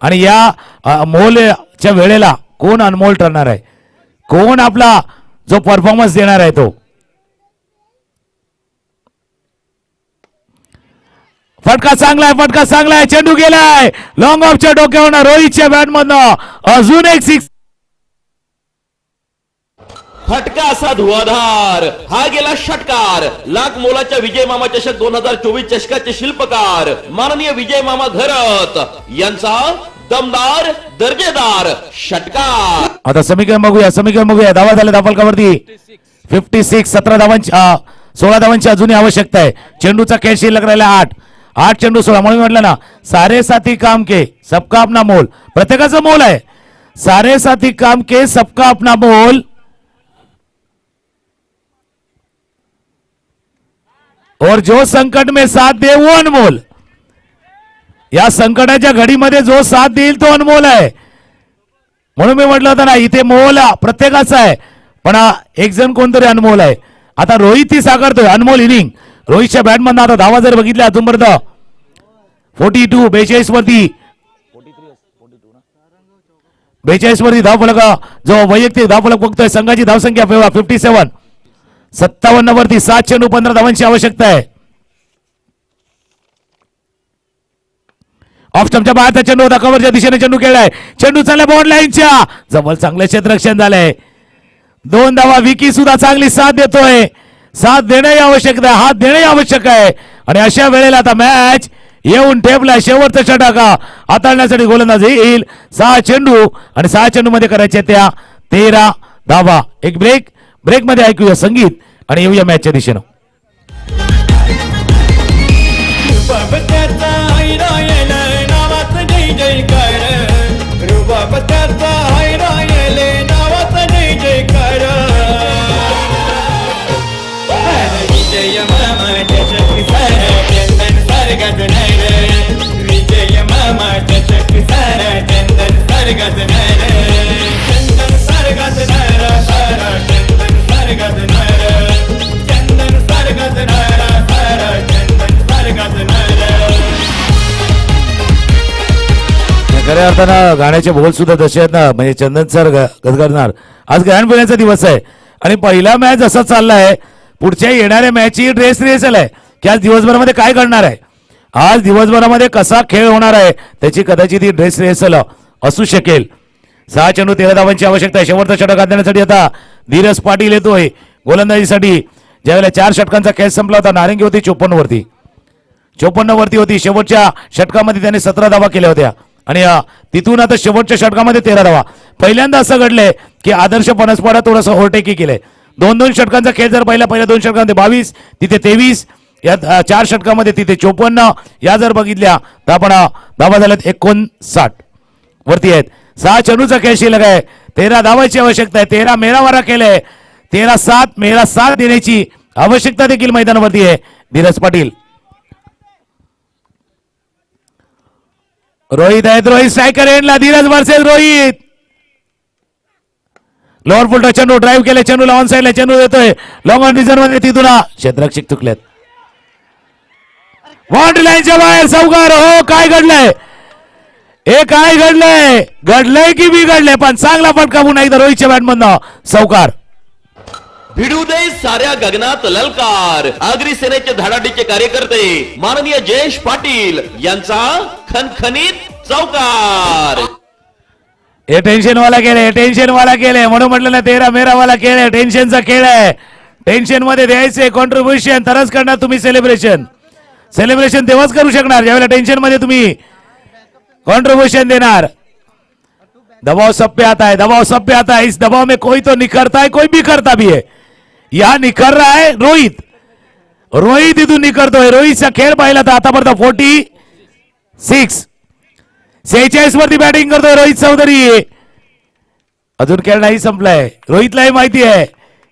आणि या मोलच्या वेळेला कोण अनमोल ठरणार आहे, कोण आपला जो परफॉर्मन्स देणार आहे तो. फटका चांगला आहे. चेंडू गेलाय लॉंग ऑफच्या डोक्यावर रोहितच्या बॅट मधनं अजून एक 6. फटका असा धुवाधार हा गेला षटकार. लाख मोलाच्या विजय मामा चषक 2024 चषकाचे शिल्पकार माननीय विजय मामा घरत यांचा दमदार दर्जेदार षटकार. आता समीकरण बघूया. धावा झाल्या धावफलकावरती 56. 16 धावांची अजूनही आवश्यकता आहे. चेंडूचा खेळ शिल्लक राहिला 8 चेंडू 16. म्हणून म्हटलं ना, सारे साथी काम के सबका अपना मोल. प्रत्येकाचं मोल आहे. सारे साथी काम के सबका अपना मोल. और जो संकट में साथ दे वो अनमोल. या संकटाच्या घडीमध्ये जो साथ देईल तो अनमोल आहे. म्हणून मी म्हटलं होतं ना, इथे मोल प्रत्येकाचा आहे, पण एक जण कोणतरी अनमोल आहे. आता रोहित ती साकारतोय अनमोल इनिंग. रोहितच्या बॅटमधनं आता धावा जर बघितल्या अजूनपर्यंत 42 वरती 42 वरती धावफलक जो वैयक्तिक धावफलक बघतोय. संघाची धावसंख्या 57. 57 वरती 7 चेंडू 15 धावांची आवश्यकता आहे. ऑफ स्टंपच्या बाहेरचा चेंडू होता, कव्हरच्या दिशेने चेंडू खेळलाय, चेंडू चालला बॉन्ड लाईनच्या जवळ, चांगलं क्षेत्ररक्षण झालंय. 2 धावा. विकी सुद्धा चांगली साथ देतोय, साथ देणंही आवश्यक आहे, हात देणंही आवश्यक आहे. आणि अशा वेळेला आता मॅच येऊन ठेपला. शेवटचा षटक हाताळण्यासाठी गोलंदाज येईल. 6 चेंडू आणि 6 चेंडू मध्ये करायचे त्या 13 धावा. एक ब्रेक मध्ये ऐकूया संगीत आणि येऊया मॅचच्या दिशेनं. खऱ्या अर्थानं गाण्याचे बोल सुद्धा तसे आहेत ना, म्हणजे चंदन सर गदगदणार. आज ग्रँड फिनालेचा दिवस आहे आणि पहिला मॅच असा चाललाय, पुढच्या येणाऱ्या मॅचची ड्रेस रिहर्सल आहे की आज दिवसभरामध्ये काय घडणार आहे, आज दिवसभरामध्ये कसा खेळ होणार आहे त्याची कदाचित ही ड्रेस रिहर्सल असू शकेल. 6 चेंडू 13 धावांची आवश्यकता आहे. शेवटचा षटक आणण्यासाठी आता धीरज पाटील येतोय गोलंदाजीसाठी. ज्यावेळेला 4 षटकांचा खेळ संपला होता, नारंगी होती 54 वरती होती. शेवटच्या षटकामध्ये त्याने 17 धावा केल्या होत्या आणि तिथून आता शेवटच्या षटकामध्ये 13 धावा. पहिल्यांदा असं घडलंय की आदर्श पनसपाडा थोडंसं ओव्हरटेकी केलंय. 2-2 षटकांचा खेळ जर पहिल्या 2 षटकांमध्ये 22, तिथे 23, या 4 षटकामध्ये तिथे 54, या जर बघितल्या तर आपण धावा झाल्यात 59 वरती आहेत. 6 चेंडूचा खेळ शिल्लक आहे. 13 धावाची आवश्यकता आहे. 13 मेरावारा केलंय. 13-7 मेरा 7 देण्याची आवश्यकता देखील मैदानावरती आहे. धीरज पाटील, रोहित आहेत. रोहित स्ट्रायकर एंडला. धीरज वर्सेस रोहित. लोअर फुलटा चेंडू ड्राईव्ह केले, चेंडूला ऑन साईडला चेंडू देतोय लॉंग ऑन रिझन मध्ये. तिथून क्षेत्ररक्षक चुकलेत. बाउंड्री लाईनच्या बाहेर चौकार. हो, काय घडलंय हे, काय घडलंय की बिघडलंय, पण चांगला फटका पुन्हा एकदा रोहितच्या बॅटमधनं चौकार. भिडू दे साऱ्या गगनात ललकार. आगरी सेनेचे धडाडीचे कार्यकर्ते माननीय जयेश पाटील यांचा खणखणीत चौकार. हे टेन्शनवाला केले म्हणून म्हटलं ना 13 मेरावाला खेळ आहे. टेन्शनचा खेळ आहे. टेन्शन मध्ये द्यायचे कॉन्ट्रीब्युशन, तरच करणार तुम्ही सेलिब्रेशन तेव्हाच करू शकणार ज्यावेळेला टेन्शन मध्ये तुम्ही कॉन्ट्रीब्युशन देणार. दबाव सब पे आता है. इस दबाव में कोई तो निखरता है, कोई बिखरता भी है. या निखर रहा है रोहित इथून निखरतोय. रोहितचा खेळ पाहिला तर आतापर्यंत 46 वरती बॅटिंग करतोय रोहित चौधरी. अजून खेळ नाही संपलाय. रोहितलाही माहिती आहे,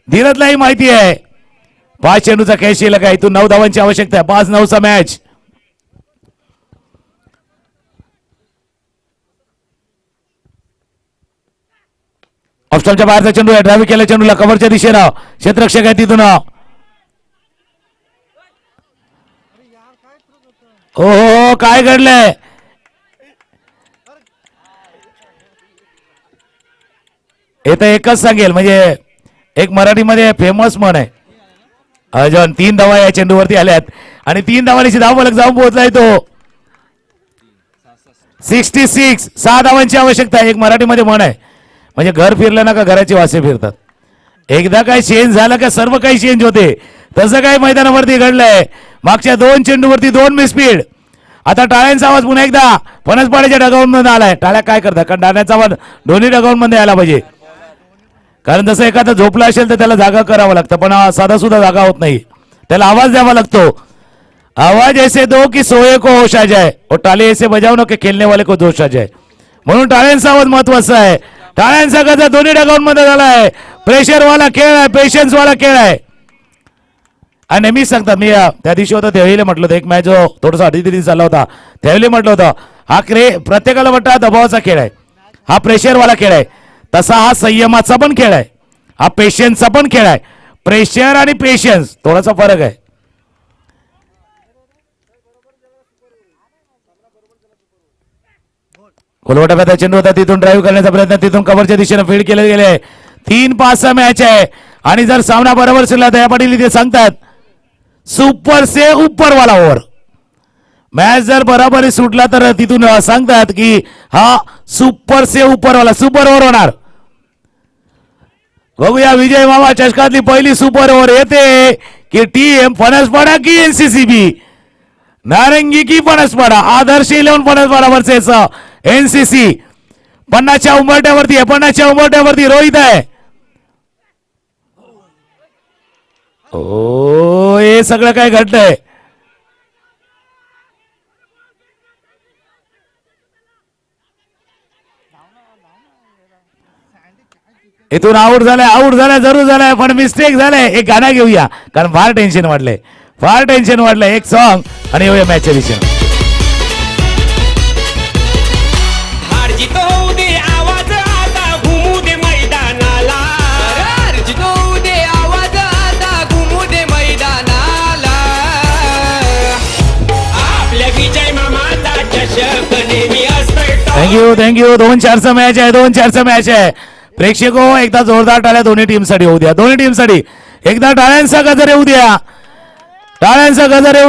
धीरजलाही माहिती आहे. 5 चेंडूचा खेळ शिल्लक आहे. इथून 9 धावांची आवश्यकता आहे. 5-9चा मॅच. ऑफस्टॉपच्या बाहेरचा चेंडू आहे. ड्राईव्ह केला चेंडूला कव्हरच्या दिशेनं. क्षेत्ररक्षक आहे तिथून. हो, काय घडलंय हे तर एकच सांगेल, म्हणजे एक मराठीमध्ये फेमस म्हण आहे, अजून 3 धावा या चेंडूवरती आल्यात आणि 3 धावांची धावफलक जाऊन पोहोचलाय तो 66. 6 धावांची आवश्यकता आहे. एक मराठीमध्ये म्हण आहे, म्हणजे घर फिरलं ना का घराचे वासे फिरतात. एकदा काय चेंज झालं का सर्व काही चेंज होते. तसं काय मैदानावरती घडलंय. मागच्या 2 चेंडूवरती 2 मिसफील्ड. आता टाळ्यांचा आवाज पुन्हा एकदा फणसपाड्याच्या डगाऊन मध्ये आलाय. टाळ्या काय करतात, कारण टाळ्याचा आवाज दोन्ही डगाऊन मध्ये आला पाहिजे. कारण जसं एखादा झोपला असेल तर त्याला जागा करावं लागतं, पण साधा सुद्धा जागा होत नाही, त्याला आवाज द्यावा लागतो. आवाज ऐसे दो की सोए को होश आ जाए और टाळे ऐसे बजाव ना की खेळणे वाले को जोश आ जाए. म्हणून टाळ्यांचा आवाज महत्वाचा आहे. टाळ्यांचा गजा दोन्ही डगाऊन मध्ये झालाय. प्रेशर वाला खेळ आहे, पेशन्स वाला खेळ आहे. आणि नेहमीच सांगतात, मी त्या दिवशी होतं त्यावेळी म्हटलं होतं, एक मॅच जो थोडासा अडीच चालला होता त्यावेळी म्हटलं होतं, हा प्रत्येकाला वाटतं हा दबावाचा खेळ आहे, हा प्रेशरवाला खेळ आहे. तसा हा संयमाचा पण खेळ आहे, हा पेशन्सचा पण खेळ आहे. प्रेशर आणि पेशन्स थोडासा फरक आहे. कोलवटा चेंडू होता, तिथून ड्राईव्ह करण्याचा प्रयत्न, तिथून कव्हरच्या दिशेने फील्ड केले गेले. 3-5 मॅच आहे आणि जर सामना बरोबर सुरला दया पाटील इथे सांगतात सुपर से ऊपर वाला ओव्हर. मॅच जर बराबरी सुटला तर तिथून सांगतात की हा सुपर से उपरवाला सुपर ओव्हर होणार. बघूया विजय मामा चषकातली पहिली सुपर ओव्हर येते की टीम फणसपाडा की एनसीसीबी, नारंगी की फणसपाडा, आदर्श 11 फणसपाडा वर्सेस एनसीसी. 50च्या उंबरट्यावरती आहे, 50च्या उंबरट्यावरती रोहित आहे. ओ हे सगळं काय घडलंय. इथून आउट झालाय जरूर झालाय पण मिस्टेक झालाय. एक गाणं घेऊया कारण फार टेन्शन वाढलंय. एक सॉन्ग आणि येऊया मॅचच्या दिशेने. हार जीत होऊ दे आवाज आता घुमू दे मैदानाला. हार जीत होऊ दे आवाज आता घुमू दे मैदानाला. आपल्या विजय मामाचा चषक नेहमी असतोय थँक्यू 2-4चा मॅच आहे. प्रेक्षको एकदा जोरदार टाळ्या दोन्ही टीमसाठी होऊ द्या. एकदा टाळ्यांचा गजर येऊ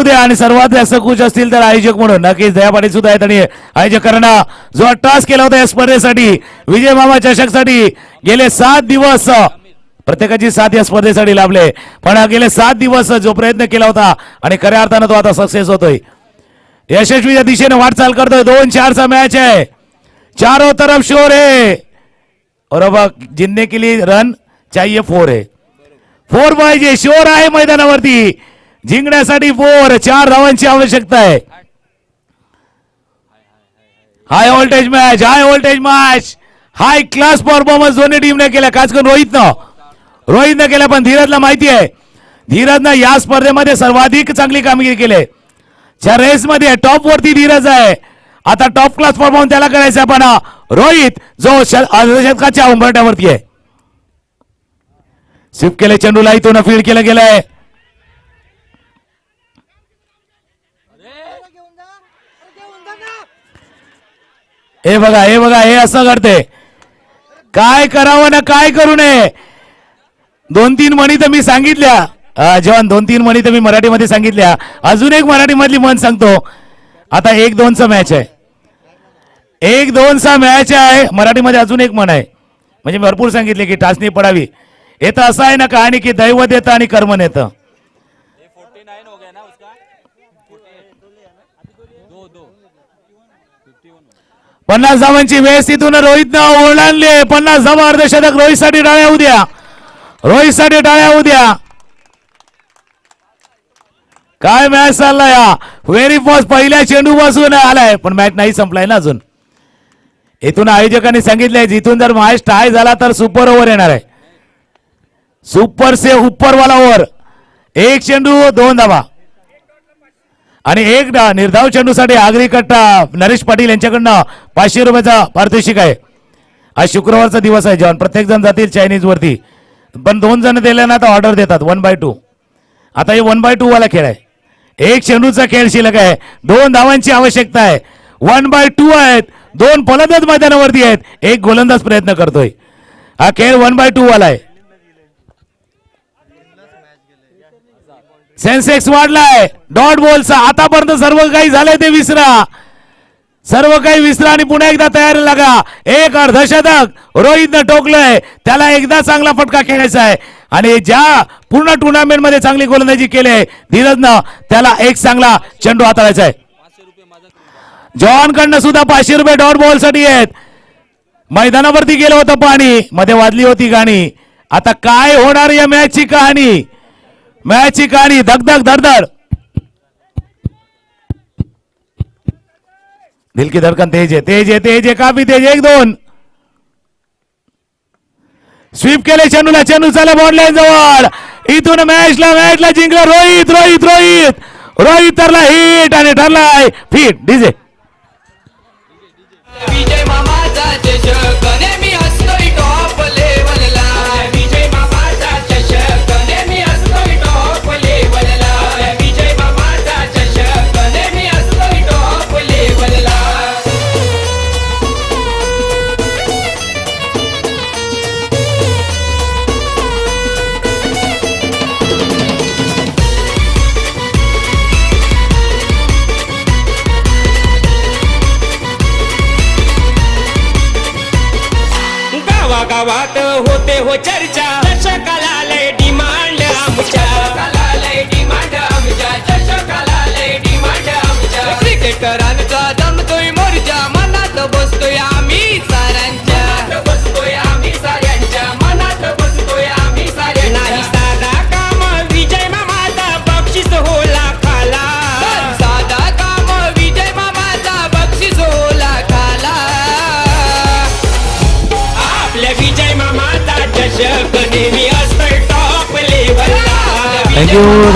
द्या. आणि सर्वात जास्त खुश असतील तर आयोजक म्हणून नक्कीच दया पाटील सुद्धा आहेत. आणि आयोजकांना जो अट्टास केला होता या स्पर्धेसाठी विजय मामा चषकसाठी गेले 7 दिवस प्रत्येकाची साथ या स्पर्धेसाठी लाभले. पण गेले 7 दिवस जो प्रयत्न केला होता आणि खऱ्या अर्थानं तो आता सक्सेस होतोय, यशस्वीच्या दिशेने वाटचाल करतोय. 2-4चा मॅच आहे. चारों तरफ शोर है और अब जितने के लिए रन चाहिए 4 है. 4 पाहिजे, शोर आहे मैदानावरती. जिंकण्यासाठी 4 धावांची आवश्यकता आहे. हाय व्होल्टेज मॅच, हाय क्लास परफॉर्मन्स दोन्ही टीमने केला. खास करून रोहितनं केला. पण धीरजला माहिती आहे, धीरजनं या स्पर्धेमध्ये सर्वाधिक चांगली कामगिरी केली. ज्या रेस मध्ये टॉप वरती धीरज आहे. आता टॉप क्लास परफॉर्मन्स त्याला करायचा. पण रोहित जो अर्धशतकाच्या उंबरट्यावरती आहे. स्विप केले चेंडूला, इथून फील्ड केलं गेलंय. हे बघा हे असं घडते. काय करावं ना काय करू नये. 2-3 म्हणी तर मी सांगितल्या. जवान 2-3 म्हणी तर मी मराठीमध्ये सांगितल्या. अजून एक मराठी मधली म्हण सांगतो. आता 1-2चा मॅच आहे. 1-2चा मॅच आहे. मराठीमध्ये अजून एक म्हण आहे. म्हणजे भरपूर सांगितले की टाचणी पडावी. येतं असं आहे ना कहाणी की दैवत येतं आणि कर्म नेतं. 49 हो गया ना उसका. 50 धावांची वेळ तिथून रोहितनं ओलांडली. 50 धावा अर्धशतक. रोहितसाठी टाळ्या होऊ द्या. काय मॅच चाललाय. व्हेरी फास्ट पहिल्या चेंडू पासून आलाय पण मॅच नाही संपलाय ना अजून. इथून आयोजकांनी सांगितलंय जिथून जर मॅच टाय झाला तर सुपर ओव्हर येणार आहे. सुपर से उपरवाला ओव्हर. 1 चेंडू 2 धावा आणि 1 निर्धाव चेंडूसाठी आगरी कट्टा नरेश पाटील यांच्याकडनं 500 रुपयाचा पारितोषिक आहे. आज शुक्रवारचा दिवस आहे जॉन. प्रत्येक जण जातील चायनीज वरती. पण 2 जण दिले ना तर ऑर्डर देतात 1/2. आता हे 1/2 वाला खेळ आहे. 1 चेंडूचा खेळ शिल्लक आहे. 2 धावांची आवश्यकता आहे. 1/2 आहेत. 2 फलंदाज मैदानावरती आहेत. 1 गोलंदाज प्रयत्न करतोय. हा खेळ 1/2 वाला आहे. सेन्सेक्स वाढलाय डॉट बॉलचा. आतापर्यंत सर्व काही झालंय ते विसरा. आणि पुन्हा एकदा तयारी लागा. 1 अर्धशतक रोहितनं टोकलंय. त्याला एकदा चांगला फटका खेळायचा आहे. आणि ज्या पूर्ण टुर्नामेंट मध्ये चांगली गोलंदाजी केली धीरजनं त्याला 1 चांगला चेंडू हाताळायचा आहे. जॉन कडनं सुद्धा 500 रुपये डॉट बॉल साठी आहेत. मैदानावरती गेलं होतं पाणी, मध्ये वाजली होती गाणी. आता काय होणार या मॅचची कहाणी. धगधग धडधड. दिल की धडकन तेज है काफी तेज. 1-2 स्वीप केले चेंडूला. चेंडू चालला बॉल लाईन जवळ. इथून मॅचला जिंकला रोहित तरला हिट आणि ठरलाय फिट. डीजे विजय मामाचा चषक नेहमी असतोय टॉप लेवलला. विजय मामाचा चषक नेहमी असतोय टॉप लेवलला. विजय मामाचा चषक नेहमी असतोय टॉप लेवलला. हो चर्चा चषकाला लय डिमांड आमच्या क्रिकेटरांचा जमतोय मोर्चा मनात बसतोय आम्ही साऱ्यांच्या नाही साधा काम विजय मामाचा बक्षीस होला खाला साधा काम विजय मामाचा बक्षीस होला खाला आपल्या विजय मामाचा चषक नेहमी असतोय टॉप लेवलला थँक्यू